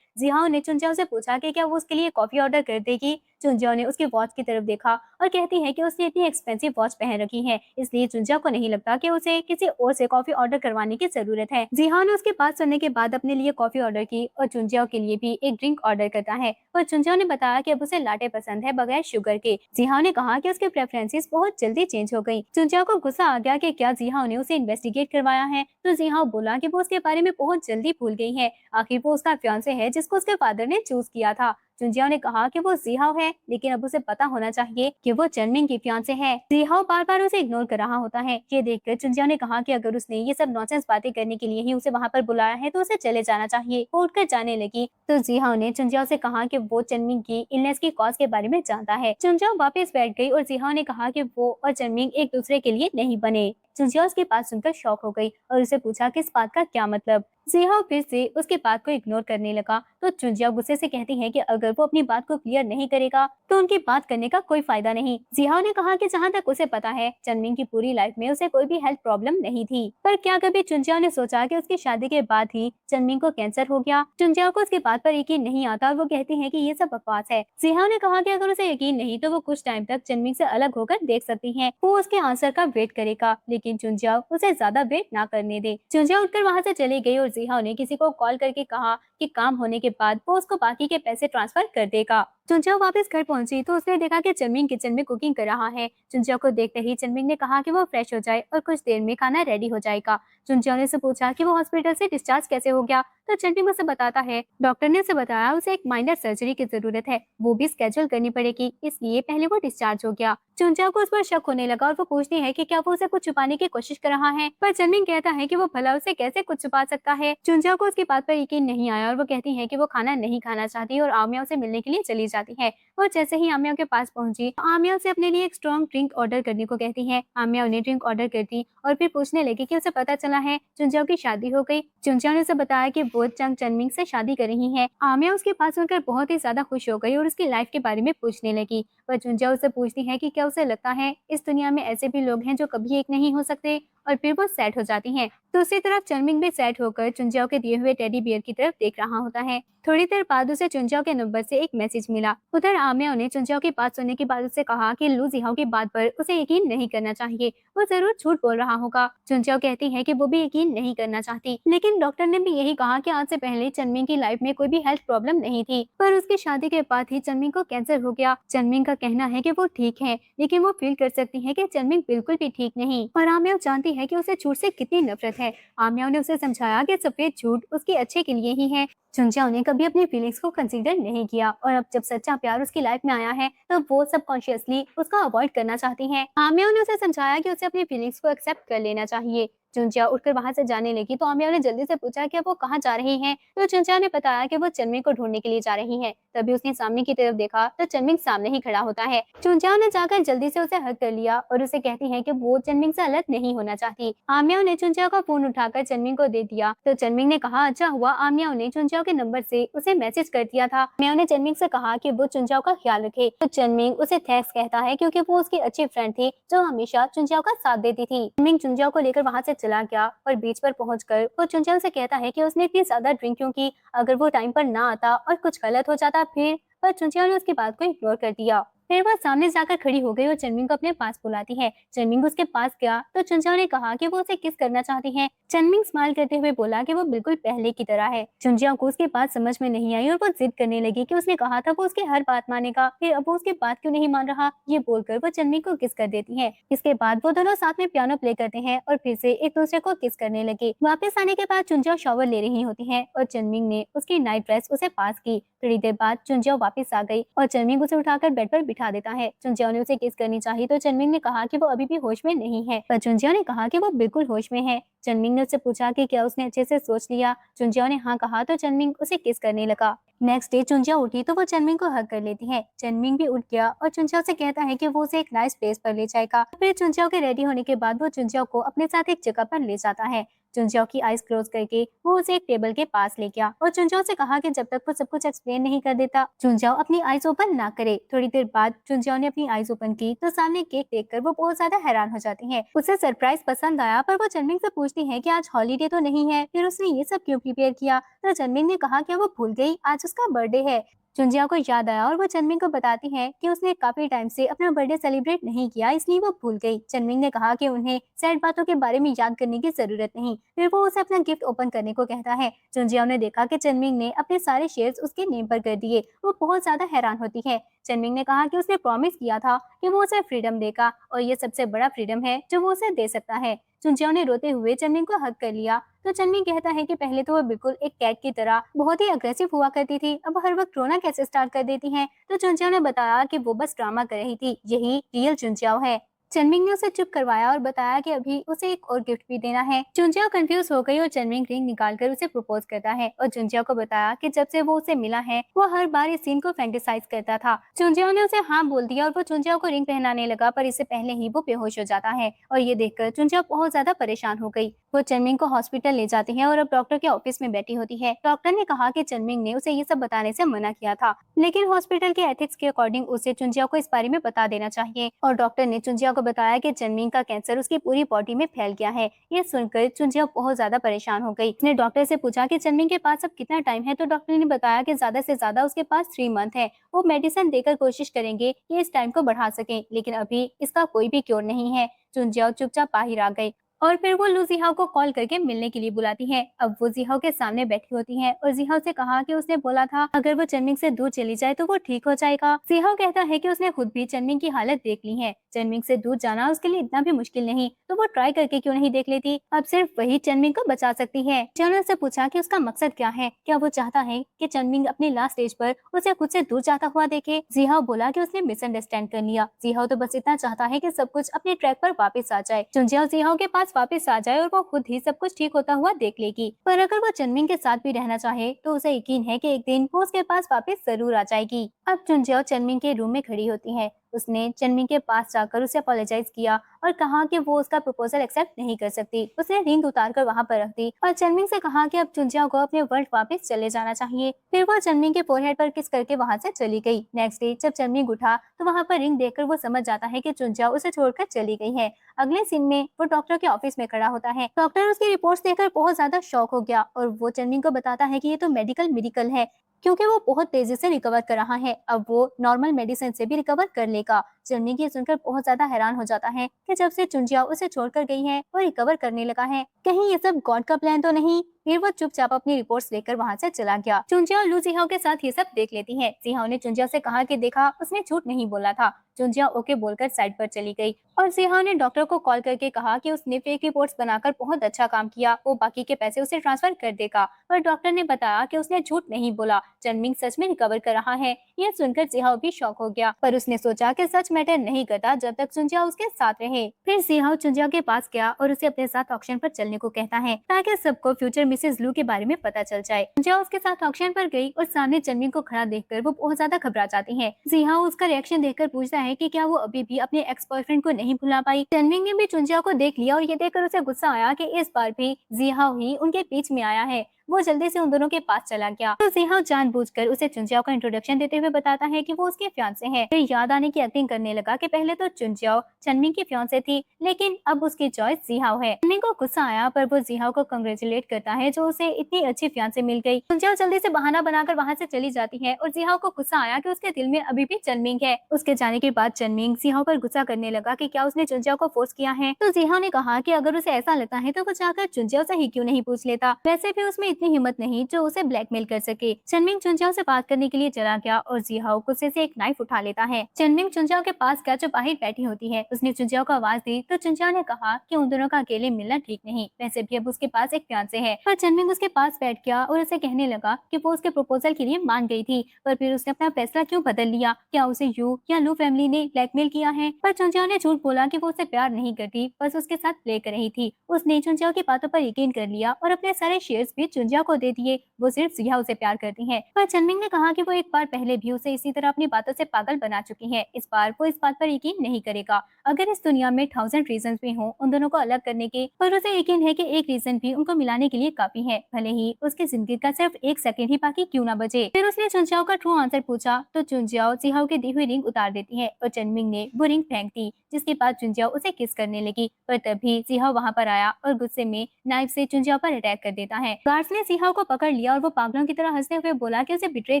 जिहाओ ने चुनजाओ से पूछा कि क्या वो उसके लिए कॉफी ऑर्डर कर देगी। चुनजाओ ने उसकी वॉच की तरफ देखा और कहती है कि उसने इतनी एक्सपेंसिव वॉच पहन रखी है, इसलिए चुनजाओ को नहीं लगता कि उसे किसी और से कॉफी ऑर्डर करवाने की जरूरत है। जिहाओ ने उसकी बात सुनने के बाद अपने लिए कॉफी ऑर्डर की और चुनजाओ के लिए भी एक ड्रिंक ऑर्डर करता है, और चुनजाओ ने बताया कि अब उसे लाटे पसंद है बगैर शुगर के। जिहाओ ने कहा कि उसके प्रेफरेंसेस बहुत जल्दी चेंज हो गई। चुनजाओ को गुस्सा आ गया कि क्या जिहाओ ने उसे इन्वेस्टिगेट करवाया है, तो जिहाओ बोला कि वो उसके बारे में बहुत जल्दी भूल गई है। आखिर वो उसका फियांसे है जिसको उसके फादर ने चूज किया था। चुनजाओ ने कहा कि वो जिहाओ है, लेकिन अब उसे पता होना चाहिए कि वो चनमिंग की फियांसे है। जिहाओ बार बार उसे इग्नोर कर रहा होता है। ये देखकर चुनजाओ ने कहा कि अगर उसने ये सब नॉनसेंस बातें करने के लिए ही उसे वहां पर बुलाया है तो उसे चले जाना चाहिए। वो उठकर जाने लगी तो जिहाओ ने चुनजाओ से कहा कि वो चनमिंग की इलनेस की कॉज के बारे में जानता है। चुनजाओ वापस बैठ गई और जिहाओ ने कहा कि वो और चनमिंग एक दूसरे के लिए नहीं बने। चुनजाओ उसकी बात सुनकर शॉक हो गई और उसे पूछा कि इस बात का क्या मतलब। जिहाओ फिर से उसकी बात को इग्नोर करने लगा तो चुनजाओ गुस्से से कहती है कि अगर वो अपनी बात को क्लियर नहीं करेगा तो उनकी बात करने का कोई फायदा नहीं। जिहाओ ने कहा कि जहाँ तक उसे पता है चनमिंग की पूरी लाइफ में उसे कोई भी हेल्थ प्रॉब्लम नहीं थी, पर क्या कभी चुनजाओ ने सोचा कि उसकी शादी के बाद ही चनमिंग को कैंसर हो गया। चुनजाओ को उसकी बात पर यकीन नहीं आता और वो कहती है कि ये सब बकवास है। जिहाओ ने कहा कि अगर उसे यकीन नहीं तो वो कुछ टाइम तक चनमिंग से अलग होकर देख सकती है, वो उसके आंसर का वेट करेगा, लेकिन चुनजाओ उसे ज्यादा वेट ना करने दे। चुनजाओ उठकर वहाँ से चली गई और जिहाओ ने किसी को कॉल करके कहा कि काम होने के बाद वो उसको बाकी के पैसे ट्रांसफर कर देगा। चुंचाओ वापस घर पहुंची तो उसने देखा कि चनमिंग किचन में कुकिंग कर रहा है। चुंचाओ को देखते ही चनमिंग ने कहा कि वो फ्रेश हो जाए और कुछ देर में खाना रेडी हो जाएगा। चुंचाओ ने उसे पूछा कि वो हॉस्पिटल से डिस्चार्ज कैसे हो गया, तो चनमिंग उसे बताता है डॉक्टर ने उसे बताया उसे एक माइनर सर्जरी की जरूरत है, वो भी स्केड्यूल करनी पड़ेगी, इसलिए पहले वो डिस्चार्ज हो गया। चुंचाओ को उस पर शक होने लगा और वो पूछती है कि क्या वो उसे कुछ छुपाने की कोशिश कर रहा है, पर चनमिंग कहता है कि वो भला उसे कैसे कुछ छुपा सकता है। चुंचाओ को उसकी बात पर यकीन नहीं आया और वो कहती है कि वो खाना नहीं खाना चाहती और आमिया उसे मिलने के लिए चली जाती है। और जैसे ही आमिया के पास पहुंची, आमिया उसे अपने लिए एक स्ट्रॉन्ग ड्रिंक ऑर्डर करने को कहती है। आमिया उन्हें ड्रिंक ऑर्डर करती और फिर पूछने लगी कि उसे पता चला है चुंचाओ की शादी हो गई। चुंचाओ ने उसे बताया कि वो चंग चनमिंग से शादी कर रही है। आमिया उसके पास सुनकर बहुत ही ज्यादा खुश हो गई और उसकी लाइफ के बारे में पूछने लगी। पर चुंचाओ उससे पूछती है कि क्या उसे लगता है इस दुनिया में ऐसे भी लोग हैं जो कभी एक नहीं हो सकते, और फिर वो सेट हो जाती हैं। दूसरी तरफ चनमिंग भी सेट होकर चुंचाओ के दिए हुए टेडी बियर की तरफ देख रहा होता है। थोड़ी देर बाद उसे चुंचाओ के नंबर से एक मैसेज मिला। उधर आमिया ने चुंचाओ की बात सुनने के बाद उससे कहा कि लू जिहाओ की बात पर उसे यकीन नहीं करना चाहिए, वो जरूर झूठ बोल रहा होगा। चुंचाओ कहती है कि वो भी यकीन नहीं करना चाहती, लेकिन डॉक्टर ने भी यही कहा कि आज से पहले चनमिंग की लाइफ में कोई भी हेल्थ प्रॉब्लम नहीं थी, पर उसकी शादी के बाद ही चनमिंग को कैंसर हो गया। चनमिंग का कहना है कि वो ठीक है, लेकिन वो फील कर सकती है कि चनमिंग बिल्कुल भी ठीक नहीं, और आमिया जानती है कि उसे झूठ से कितनी नफरत है। आमिया ने उसे समझाया कि सफेद झूठ उसके अच्छे के लिए ही है। चुंचाओ ने कभी अपनी फीलिंग्स को कंसीडर नहीं किया, और अब जब सच्चा प्यार उसकी लाइफ में आया है तो वो सबकॉन्शियसली उसका अवॉइड करना चाहती है। आमिया ने उसे समझाया कि उसे अपनी फीलिंग्स को एक्सेप्ट कर लेना चाहिए। चुंचाओ उठकर वहां से जाने लगी तो आमिया ने जल्दी से पूछा कि वो कहाँ जा रही है, तो चुंचाओ ने बताया कि वो चनमिंग को ढूंढने के लिए जा रही है। तभी उसने सामने की तरफ देखा तो चनमिंग सामने ही खड़ा होता है। चुंचाओ ने जाकर जल्दी से उसे हग कर लिया और उसे कहती है कि वो चनमिंग से अलग नहीं होना चाहती। आमिया ने चुंचाओ का फोन उठाकर चनमिंग को दे दिया तो चनमिंग ने कहा अच्छा हुआ आमिया ने चुंचाओ के नंबर से उसे मैसेज कर दिया था। आमिया ने चनमिंग से कहा कि वो चुंचाओ का ख्याल रखे, तो चनमिंग उसे थैंक्स कहता है क्योंकि वो उसकी अच्छी फ्रेंड थी जो हमेशा चुंचाओ का साथ देती थी। चनमिंग चुंचाओ को लेकर वहां से चला गया और बीच पर पहुंचकर वो चुंचाओ से कहता है कि उसने इतनी ज्यादा ड्रिंक क्यों की, अगर वो टाइम पर ना आता और कुछ गलत हो जाता फिर। पर चुंचाओ ने उसकी बात को इग्नोर कर दिया। फिर वह सामने जाकर खड़ी हो गई और चनमिंग को अपने पास बुलाती है। चनमिंग उसके पास गया तो चुंचाओ ने कहा कि वो उसे किस करना चाहती है। चनमिंग स्माइल करते हुए बोला कि वो बिल्कुल पहले की तरह है। चुंचाओ को उसकी बात समझ में नहीं आई और वो जिद करने लगी कि उसने कहा था वो उसकी हर बात मानेगा, फिर अब वो उसकी बात क्यों नहीं मान रहा। ये बोलकर वो चनमिंग को किस कर देती है। इसके बाद वो दोनों साथ में पियानो प्ले करते हैं और फिर से एक दूसरे को किस करने लगे। वापस आने के बाद चुंचाओ शॉवर ले रही होती है और चनमिंग ने उसकी नाइट ड्रेस उसे पास की। थोड़ी देर बाद चुंचाओ वापस आ गई और चनमिंग उसे उठाकर बेड पर बिठा देता है। चुंचाओ ने उसे किस करनी चाहिए तो चनमिंग ने कहा कि वो अभी भी होश में नहीं है, पर चुंचाओ ने कहा कि वो बिल्कुल होश में है। चनमिंग ने उससे पूछा कि क्या उसने अच्छे से सोच लिया। चुंचाओ ने हाँ कहा तो चनमिंग उसे किस करने लगा। नेक्स्ट डे चुंचाओ उठी तो वो चनमिंग को हग कर लेती है। चनमिंग भी उठ गया और चुंचाओ से कहता है कि वो उसे एक नाइस प्लेस पर ले जाएगा। फिर चुंचाओ के रेडी होने के बाद वो चुंचाओ को अपने साथ एक जगह पर ले जाता है। चुंचाओ की आईज क्लोज करके वो उसे एक टेबल के पास ले गया और चुंचाओ से कहा कि जब तक वो सब कुछ एक्सप्लेन नहीं कर देता चुंचाओ अपनी आईज ओपन ना करे। थोड़ी देर बाद चुंचाओ ने अपनी आईज ओपन की तो सामने केक देखकर वो बहुत ज्यादा हैरान हो जाती है। उसे सरप्राइज पसंद आया, पर वो चनमिंग से पूछती है कि आज हॉलीडे तो नहीं है, फिर उसने ये सब क्यों प्रिपेयर किया। तो चनमिंग ने कहा कि वो भूल गई आज उसका बर्थडे है। चुंजिया को याद आया और वो चनमिंग को बताती है कि उसने काफी टाइम से अपना बर्थडे सेलिब्रेट नहीं किया, इसलिए वो भूल गई। चनमिंग ने कहा कि उन्हें सैड बातों के बारे में याद करने की जरूरत नहीं। फिर वो उसे अपना गिफ्ट ओपन करने को कहता है। चुंजिया ने देखा कि चनमिंग ने अपने सारे शेयर्स उसके नेम पर कर दिए। वो बहुत ज्यादा हैरान होती है। चनमिंग ने कहा कि उसने प्रॉमिस किया था कि वो उसे फ्रीडम देगा और ये सबसे बड़ा फ्रीडम है जो वो उसे दे सकता है। चुंजिया ने रोते हुए चनमिंग को हग कर लिया तो चनमिंग कहता है कि पहले तो वो बिल्कुल एक कैट की तरह बहुत ही अग्रेसिव हुआ करती थी, अब हर वक्त रोना कैसे स्टार्ट कर देती है। तो चुंजिया ने बताया कि वो बस ड्रामा कर रही थी, यही रियल चुंजिया है। चनमिंग ने उसे चुप करवाया और बताया कि अभी उसे एक और गिफ्ट भी देना है। चुंजिया कंफ्यूज हो गई और चनमिंग रिंग निकालकर उसे प्रपोज करता है और चुंजिया को बताया कि जब से वो उसे मिला है वो हर बार इस सीन को फैंटेसाइज करता था। चुंजिया ने उसे हाँ बोल दिया और वो चुंजिया को रिंग पहनाने लगा, पर इससे पहले ही वो बेहोश हो जाता है और ये देखकर चुंजिया बहुत ज्यादा परेशान हो गई। वो चनमिंग को हॉस्पिटल ले जाती है और अब डॉक्टर के ऑफिस में बैठी होती है। डॉक्टर ने कहा कि चनमिंग ने उसे ये सब बताने से मना किया था, लेकिन हॉस्पिटल के एथिक्स के अकॉर्डिंग उसे चुंजिया को इस बारे में बता देना चाहिए। और डॉक्टर ने चुंजिया को बताया कि चनमिंग का कैंसर उसकी पूरी बॉडी में फैल गया है। ये सुनकर चुंजिया बहुत ज्यादा परेशान हो गई। उसने डॉक्टर से पूछा कि चनमिंग के पास अब कितना टाइम है, तो डॉक्टर ने बताया कि ज्यादा से ज्यादा उसके पास 3 मंथ है। वो मेडिसिन देकर कोशिश करेंगे कि इस टाइम को बढ़ा सकें, लेकिन अभी इसका कोई भी क्योर नहीं है। चुंजिया चुपचाप बाहर आ गई। और फिर वो लू जिहाओ को कॉल करके मिलने के लिए बुलाती है। अब वो जिहाओ के सामने बैठी होती है और जिहाओ से कहा कि उसने बोला था अगर वो चनमिंग से दूर चली जाए तो वो ठीक हो जाएगा। जिहाओ कहता है कि उसने खुद भी चनमिंग की हालत देख ली है, चनमिंग से दूर जाना उसके लिए इतना भी मुश्किल नहीं, तो वो ट्राई करके क्यों नहीं देख लेती, अब सिर्फ वही चनमिंग को बचा सकती है। जिहाओ से पूछा कि उसका मकसद क्या है, क्या वो चाहता है कि चनमिंग अपनी लास्ट स्टेज पर उसे खुद से दूर जाता हुआ देखे। जिहाओ बोला कि उसने मिसअंडरस्टैंड कर लिया। जिहाओ तो बस इतना चाहता है कि सब कुछ अपने ट्रैक पर वापस आ जाए, चुनजियाओ जिहाओ के पास वापस आ जाए और वो खुद ही सब कुछ ठीक होता हुआ देख लेगी। पर अगर वो चनमिंग के साथ भी रहना चाहे तो उसे यकीन है कि एक दिन वो उसके पास वापस जरूर आ जाएगी। अब चुनजियाओ चनमिंग के रूम में खड़ी होती है। उसने चनमिंग के पास जाकर उसे अपोलोजाइज किया और कहा कि वो उसका प्रपोजल एक्सेप्ट नहीं कर सकती। उसने रिंग उतार कर वहाँ पर रख दी और चनमिंग से कहा कि अब चुनजियाओ को अपने वर्ल्ड वापस चले जाना चाहिए। फिर वो चनमिंग के फोरहेड पर किस करके वहाँ से चली गई। नेक्स्ट डे जब चनमिंग उठा तो वहाँ पर रिंग देखकर वो समझ जाता है कि चुनजियाओ उसे छोड़कर चली गई है। अगले सीन में वो डॉक्टर के ऑफिस में खड़ा होता है। डॉक्टर उसकी रिपोर्ट्स देखकर बहुत ज्यादा शॉक हो गया और वो चनमिंग को बताता है कि ये तो मेडिकल मिरेकल है, क्योंकि वो बहुत तेजी से रिकवर कर रहा है, अब वो नॉर्मल मेडिसिन से भी रिकवर कर लेगा। चुन्नी ये सुनकर बहुत ज्यादा हैरान हो जाता है कि जब से चुनजियाओ उसे छोड़कर गई है वो रिकवर करने लगा है, कहीं ये सब गॉड का प्लान तो नहीं। फिर वो चुपचाप अपनी रिपोर्ट्स लेकर वहाँ से चला गया। चुनजियाओ लू जिहाओ के साथ ये सब देख लेती है। जिहाओ ने चुनजियाओ से कहा कि देखा उसने झूठ नहीं बोला था। चुनजियाओ ओके बोलकर साइड पर चली गई और जिहाओ ने डॉक्टर को कॉल करके कहा कि उसने फेक रिपोर्ट्स बनाकर बहुत अच्छा काम किया, वो बाकी के पैसे उसे ट्रांसफर कर देगा। पर डॉक्टर ने बताया कि उसने झूठ नहीं बोला, चनमिंग सच में रिकवर कर रहा है। यह सुनकर जिहाओ भी शॉक हो गया, पर उसने सोचा कि सच मैटर नहीं करता जब तक चुनजियाओ उसके साथ रहे। फिर जिहाओ चुनजियाओ के पास गया और उसे अपने साथ ऑक्शन पर चलने को कहता है ताकि सबको फ्यूचर मिसेस लू के बारे में पता चल जाए। चुनजियाओ उसके साथ ऑक्शन पर गई और सामने चनमिंग को खड़ा देखकर वो बहुत ज्यादा घबरा जाती है। जिहाओ उसका रिएक्शन देखकर पूछता है कि क्या वो अभी भी अपने एक्स बॉयफ्रेंड को नहीं भुला पाई। चनमिंग ने भी चुनजियाओ को देख लिया और ये देखकर उसे गुस्सा आया कि इस बार भी जिहाओ ही उनके बीच में आया है। वो जल्दी से उन दोनों के पास चला गया तो जिहाओ जानबूझकर उसे चुनजियाओ का इंट्रोडक्शन देते हुए बताता है कि वो उसके फियांसे है। फिर याद आने की एक्टिंग करने लगा कि पहले तो चुनजियाओ चनमिंग की फियांसे थी, लेकिन अब उसकी चॉइस जिहाओ है। चनमिंग को गुस्सा आया पर वो जिहाओ को कांग्रेचुलेट करता है जो उसे इतनी अच्छी फियांसे मिल गई। चुनजियाओ जल्दी से बहाना बनाकर वहाँ से चली जाती है और जिहाओ को गुस्सा आया कि उसके दिल में अभी भी चनमिंग है। उसके जाने के बाद चनमिंग जिहाओ पर गुस्सा करने लगा कि क्या उसने चुनजियाओ को फोर्स किया है। तो जिहाओ ने कहा कि अगर उसे ऐसा लगता है तो वो जाकर चुनजियाओ से ही क्यों नहीं पूछ लेता, वैसे भी उसमें इतनी हिम्मत नहीं जो उसे ब्लैकमेल कर सके। चनमिंग चुनजियाओ से बात करने के लिए चला गया और जिहाओ गुस्से से एक नाइफ उठा लेता है। चनमिंग चुनजियाओ के पास गया जो बाहर बैठी होती है। उसने चुनजियाओ को आवाज दी तो चुनजियाओ ने कहा कि उन दोनों का अकेले मिलना ठीक नहीं, वैसे भी अब उसके पास एक फियांसे है। पर चनमिंग उसके पास बैठ गया और उसे कहने लगा कि वो उसके प्रपोजल के लिए मान गई थी, पर फिर उसने अपना फैसला क्यों बदल लिया, क्या उसे यू या लू फैमिली ने ब्लैकमेल किया है। पर चुनजियाओ ने झूठ बोला कि वो उसे प्यार नहीं करती, बस उसके साथ प्ले कर रही थी। उसने चुनजियाओ की बातों पर यकीन कर लिया और अपने सारे शेयर्स भी चुनजियाओ को दे दिए। वो सिर्फ जिहाओ से प्यार करती है। पर चनमिंग ने कहा कि वो एक बार पहले भी उसे इसी तरह अपनी बातों से पागल बना चुकी है, इस बार वो इस बात पर यकीन नहीं करेगा। अगर इस दुनिया में 1000 रीजन भी हों उन दोनों को अलग करने के, पर उसे यकीन है कि एक रीजन भी उनको मिलाने के लिए काफी है, भले ही उसकी जिंदगी का सिर्फ एक सेकंड ही बाकी क्यों ना बचे। फिर उसने चुनजियाओ का ट्रू आंसर पूछा तो चुनजियाओ जिहाओ की दी हुई रिंग उतार देती है और चनमिंग ने वो रिंग फेंक दी, जिसके बाद चुनजियाओ उसे किस करने लगी। पर तभी जिहाओ वहाँ पर आया और गुस्से में नाइफ से चुनजियाओ पर अटैक कर देता है। गार्ड्स ने जिहाओ को पकड़ लिया और वो पागलों की तरह हंसते हुए बोला कि उसे बिट्रे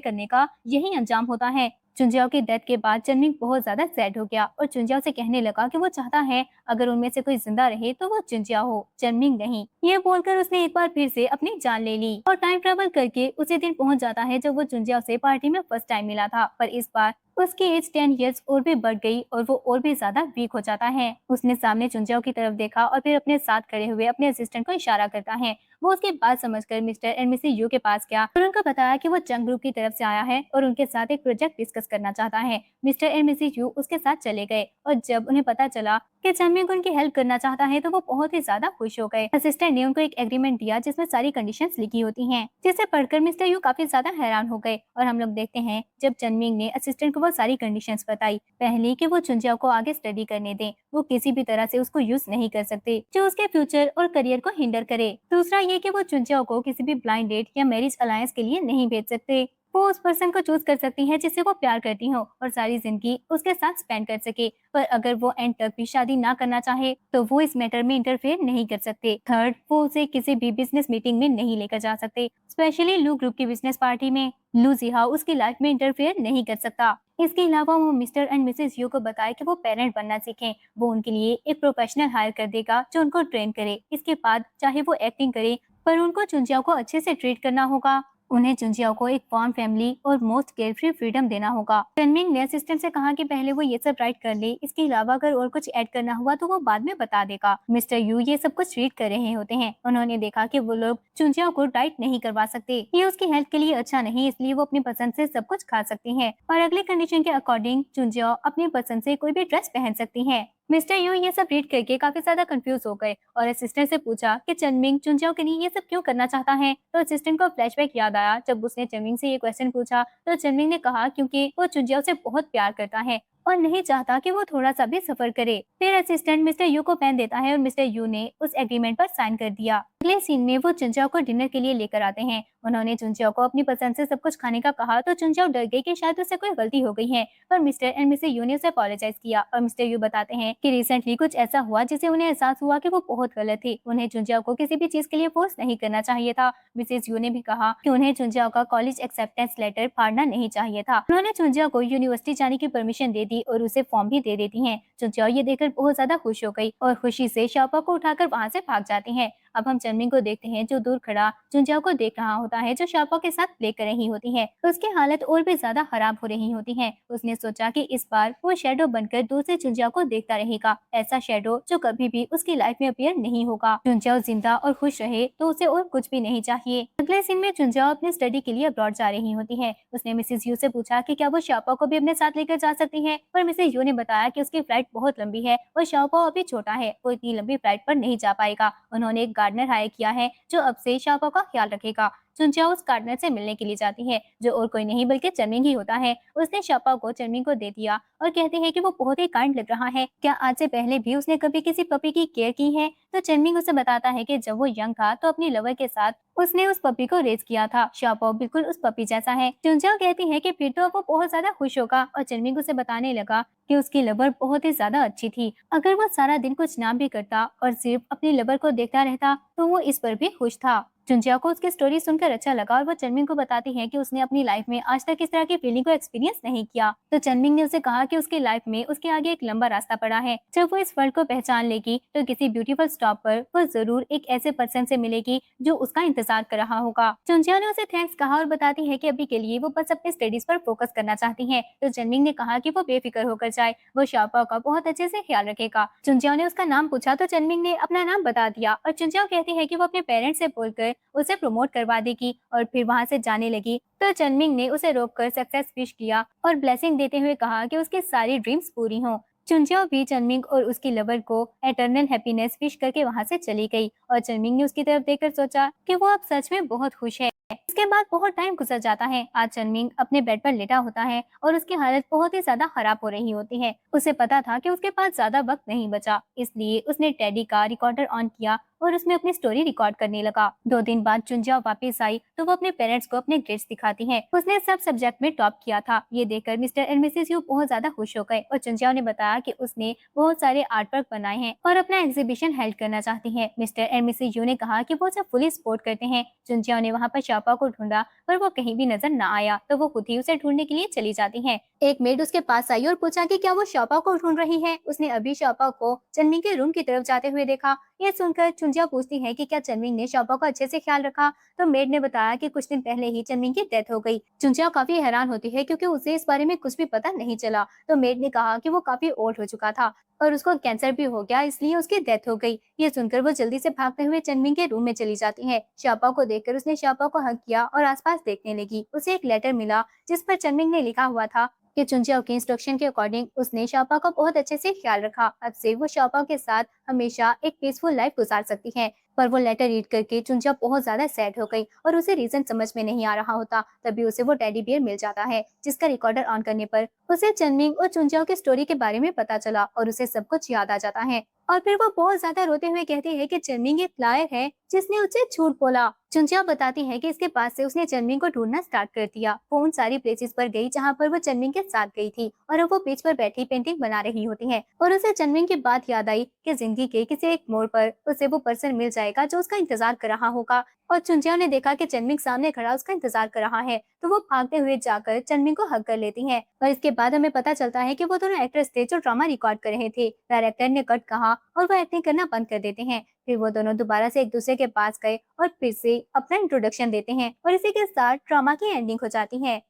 करने का यही अंजाम होता है। चुनजियाओ की डेथ के बाद चनमिंग बहुत ज्यादा सैड हो गया और चुनजियाओ से कहने लगा कि वो चाहता है अगर उनमें से कोई जिंदा रहे तो वो चुनजियाओ हो, चनमिंग नहीं। ये बोलकर उसने एक बार फिर से अपनी जान ले ली और टाइम ट्रेवल करके उसी दिन पहुंच जाता है जब वो चुनजियाओ से पार्टी में फर्स्ट टाइम मिला था। पर इस बार उसकी एज 10 इयर्स और भी बढ़ गई और वो और भी ज्यादा वीक हो जाता है। उसने सामने चुनजियाओ की तरफ देखा और फिर अपने साथ खड़े हुए अपने असिस्टेंट को इशारा करता है। वो उसकी बात समझकर मिस्टर एंड मिसेस यू के पास गया और उनको बताया कि वो चंग ग्रुप की तरफ से आया है और उनके साथ एक प्रोजेक्ट डिस्कस करना चाहता है। मिस्टर एंड मिसेस यू उसके साथ चले गए और जब उन्हें पता चला कि चनमिंग उनकी हेल्प करना चाहता है तो वो बहुत ही ज्यादा खुश हो गए। असिस्टेंट ने उनको एक एग्रीमेंट दिया जिसमें सारी कंडीशंस लिखी होती हैं, जिसे पढ़कर मिस्टर यू काफी ज्यादा हैरान हो गए। और हम लोग देखते हैं जब चनमिंग ने असिस्टेंट को वो सारी कंडीशंस बताई, पहली कि वो चुनजियाओ को आगे स्टडी करने दें, वो किसी भी तरह से उसको यूज नहीं कर सकते जो उसके फ्यूचर और करियर को हिंडर करे। दूसरा ये कि वो चुनजियाओ को किसी भी ब्लाइंड डेट या मैरिज अलायंस के लिए नहीं भेज सकते। वो उस पर्सन को चूज कर सकती है जिससे वो प्यार करती हो और सारी जिंदगी उसके साथ स्पेंड कर सके। पर अगर वो एंड तक भी शादी ना करना चाहे तो वो इस मैटर में इंटरफेयर नहीं कर सकते। थर्ड, वो उसे किसी भी बिजनेस मीटिंग में नहीं लेकर जा सकते, स्पेशली लू ग्रुप की बिजनेस पार्टी में। लू जिहा उसकी लाइफ में इंटरफेयर नहीं कर सकता। इसके अलावा वो मिस्टर एंड मिसेस यू को बताए कि वो पेरेंट बनना सीखें। वो उनके लिए एक प्रोफेशनल हायर कर देगा जो उनको ट्रेन करे। इसके बाद चाहे वो एक्टिंग करे, पर उनको चुंजियाओ को अच्छे से ट्रीट करना होगा। उन्हें चुंजियाओ को एक फॉर्म फैमिली और मोस्ट केयर फ्री फ्रीडम देना होगा। चनमिंग ने असिस्टेंट से कहा कि पहले वो ये सब राइट कर ले, इसके अलावा अगर और कुछ ऐड करना हुआ तो वो बाद में बता देगा। मिस्टर यू ये सब कुछ रीड कर रहे होते हैं। उन्होंने देखा कि वो लोग चुंजियाओ को डाइट नहीं करवा सकते, ये उसकी हेल्थ के लिए अच्छा नहीं, इसलिए वो अपनी पसंद से सब कुछ खा सकती है और अगले कंडीशन के अकॉर्डिंग चुंजियाओ अपनी पसंद से कोई भी ड्रेस पहन सकती है। मिस्टर यू ये सब रीड करके काफी ज्यादा कंफ्यूज हो गए और असिस्टेंट से पूछा कि चनमिंग चुंजियाओ के लिए ये सब क्यों करना चाहता है। तो असिस्टेंट को फ्लैशबैक याद आया जब उसने चनमिंग से ये क्वेश्चन पूछा। तो चनमिंग ने कहा क्योंकि वो चुंजियाओ से बहुत प्यार करता है और नहीं चाहता कि वो थोड़ा सा भी सफर करे। फिर असिस्टेंट मिस्टर यू को पेन देता है और मिस्टर यू ने उस एग्रीमेंट पर साइन कर दिया। अगले सीन में वो चुंजियाओ को डिनर के लिए लेकर आते हैं। उन्होंने चुंजियाओ को अपनी पसंद से सब कुछ खाने का कहा तो चुंजियाओ डर गई कि शायद उससे कोई गलती हो गई है, पर मिस्टर एंड मिसेस यू ने उसे अपोलोजाइज किया और मिस्टर यू बताते हैं कि रिसेंटली कुछ ऐसा हुआ जिसे उन्हें एहसास हुआ कि वो बहुत गलत थी। उन्हें चुंजियाओ को किसी भी चीज के लिए फोर्स नहीं करना चाहिए था। मिसेस यू ने भी कहा कि उन्हें चुंजियाओ का कॉलेज एक्सेप्टेंस लेटर फाड़ना नहीं चाहिए था। उन्होंने चुंजियाओ को यूनिवर्सिटी जाने की परमिशन दे दी और उसे फॉर्म भी दे देती हैं। चुंजियाओ ये देखकर बहुत ज्यादा खुश हो गई और खुशी से शाओपा को उठाकर वहाँ से भाग जाती है। अब हम चनमिंग को देखते हैं जो दूर खड़ा चुंजियाओ को देख रहा होता है जो शाओपा के साथ प्ले कर रही होती है। तो उसकी हालत और भी ज्यादा खराब हो रही होती है। उसने सोचा कि इस बार वो शैडो बनकर दूसरे चुंजियाओ को देखता रहेगा, ऐसा शैडो जो कभी भी उसकी लाइफ में अपीयर नहीं होगा। चुंजियाओ जिंदा और खुश रहे तो उसे और कुछ भी नहीं चाहिए। अगले सीन में चुंजियाओ अपने स्टडी के लिए अब्रॉड जा रही होती है। उसने मिसेस यू से पूछा कि क्या वो शाओपा को भी अपने साथ लेकर जा सकती है, पर मिसेस यू ने बताया कि उसकी फ्लाइट बहुत लंबी है और शाओपा अभी छोटा है, वो इतनी लंबी फ्लाइट पर नहीं जा पाएगा। उन्होंने एक गार्डनर हायर किया है जो अब से शाओपा का ख्याल रखेगा। चुंजियाओ उस गार्डनर से मिलने के लिए जाती है जो और कोई नहीं बल्कि चनमिंग ही होता है। उसने शाओपा को चनमिंग को दे दिया और कहते हैं कि वो बहुत ही काइंड लग रहा है, क्या आज से पहले भी उसने कभी किसी पपी की केयर की है। तो चनमिंग उसे बताता है कि जब वो यंग था तो अपनी लवर के साथ उसने उस पपी को रेस किया था। शाओपा बिल्कुल उस पपी जैसा है। चुंजियाओ कहती है कि फिर तो अब वो बहुत ज्यादा खुश होगा और चनमिंग उसे बताने लगा कि उसकी लवर बहुत ही ज्यादा अच्छी थी। अगर वो सारा दिन कुछ ना भी करता और सिर्फ अपनी लवर को देखता रहता तो वो इस पर भी खुश था। चुंजियाओ को उसकी स्टोरी सुनकर अच्छा लगा और वो चनमिंग को बताती है कि उसने अपनी लाइफ में आज तक इस तरह की फीलिंग को एक्सपीरियंस नहीं किया। तो चनमिंग ने उसे कहा कि उसकी लाइफ में उसके आगे एक लंबा रास्ता पड़ा है। जब वो इस वर्ल्ड को पहचान लेगी तो किसी ब्यूटीफुल स्टॉप पर वो जरूर एक ऐसे पर्सन से मिलेगी जो उसका इंतजार कर रहा होगा। चुंजियाओ ने उसे थैंक्स कहा और बताती है कि अभी के लिए वो बस अपने स्टडीज पर फोकस करना चाहती है। तो चनमिंग ने कहा कि वो बेफिक्र होकर जाए, वो शाओपा का बहुत अच्छे से ख्याल रखेगा। चुंजियाओ ने उसका नाम पूछा तो चनमिंग ने अपना नाम बता दिया और चुंजियाओ कहती है कि वो अपने पेरेंट्स से बोलकर उसे प्रमोट करवा देगी और फिर वहाँ से जाने लगी। तो चनमिंग ने उसे रोककर सक्सेस विश किया और ब्लेसिंग देते हुए कहा कि उसकी सारी ड्रीम्स पूरी हों। चुंजियाओ भी चनमिंग और उसकी लवर को एटर्नल हैप्पीनेस विश करके वहाँ से चली गई और चनमिंग ने उसकी तरफ देखकर सोचा कि वो अब सच में बहुत खुश है। इसके बाद बहुत टाइम गुजर जाता है। आज चनमिंग अपने बेड पर लेटा होता है और उसकी हालत बहुत ही ज्यादा खराब हो रही होती है। उसे पता था कि उसके पास ज्यादा वक्त नहीं बचा, इसलिए उसने टेडी का रिकॉर्डर ऑन किया और उसमें अपनी स्टोरी रिकॉर्ड करने लगा। 2 दिन बाद चुंजियाओ वापस आई तो वो अपने पेरेंट्स को अपने ग्रेड्स दिखाती है। उसने सब सब्जेक्ट में टॉप किया था। ये देखकर मिस्टर एंड मिसेस यू बहुत ज्यादा खुश हो गए और चुंजियाओ ने बताया कि उसने बहुत सारे आर्ट वर्क बनाए हैं और अपना एग्जीबिशन हेल्ड करना चाहती है। मिस्टर एंड मिसेस यू ने कहा कि वो उसे फुली सपोर्ट करते हैं। चुंजियाओ ने वहाँ पर शाओपा को ढूंढा पर वो कहीं भी नजर न आया तो वो खुद ही उसे ढूंढने के लिए चली जाती है। एक मेड उसके पास आई और पूछा कि क्या वो शाओपा को ढूंढ रही है। उसने अभी शाओपा को चनमिंग के रूम की तरफ जाते हुए देखा। ये सुनकर चुंजियाओ पूछती है कि क्या चनमिंग ने शाओपा को अच्छे से ख्याल रखा। तो मेड ने बताया कि कुछ दिन पहले ही चनमिंग की डेथ हो गई। चुंजियाओ काफी हैरान होती है क्योंकि उसे इस बारे में कुछ भी पता नहीं चला। तो मेड ने कहा कि वो काफी ओल्ड हो चुका था और उसको कैंसर भी हो गया, इसलिए उसकी डेथ हो गई। ये सुनकर वो जल्दी से भागते हुए चनमिंग के रूम में चली जाती है। शाओपा को देखकर उसने शाओपा को हग किया और आसपास देखने लगी। उसे एक लेटर मिला जिस पर चनमिंग ने लिखा हुआ था कि चुंजियाओ के इंस्ट्रक्शन के अकॉर्डिंग उसने शाओपा का बहुत अच्छे से ख्याल रखा। अब से वो शाओपा के साथ हमेशा एक पीसफुल लाइफ गुजार सकती है। पर वो लेटर रीड करके चुंजिया बहुत ज्यादा सैड हो गई और उसे रीजन समझ में नहीं आ रहा होता। तभी उसे वो टेडी बियर मिल जाता है, जिसका रिकॉर्डर ऑन करने पर उसे चनमिंग और चुंजिया की स्टोरी के बारे में पता चला और उसे सब कुछ याद आ जाता है। और फिर वो बहुत ज्यादा रोते हुए कहती है कि चनमिंग एक लायर है जिसने उसे झूठ बोला। चुंजिया बताती है कि इसके बाद से उसने चनमिंग को ढूंढना स्टार्ट कर दिया। वो उन सारी प्लेसेस पर गई जहाँ पर वो चनमिंग के साथ गई थी और अब वो बीच पर बैठी पेंटिंग बना रही होती है और उसे चनमिंग की बात याद आई कि जिंदगी के किसी एक मोड़ पर उसे वो पर्सन मिल जाएगा जो उसका इंतजार कर रहा होगा। और चुंजिया ने देखा कि चनमिंग सामने खड़ा उसका इंतजार कर रहा है, तो वो भागते हुए जाकर चनमिंग को हग कर लेती है। और इसके बाद हमें पता चलता है कि वो दोनों एक्टर्स थे जो ड्रामा रिकॉर्ड कर रहे थे। डायरेक्टर ने कट कहा और वो एक्टिंग करना बंद कर देते हैं। फिर वो दोनों दोबारा से एक दूसरे के पास गए और फिर से अपना इंट्रोडक्शन देते हैं और इसी के साथ ड्रामा की एंडिंग हो जाती है।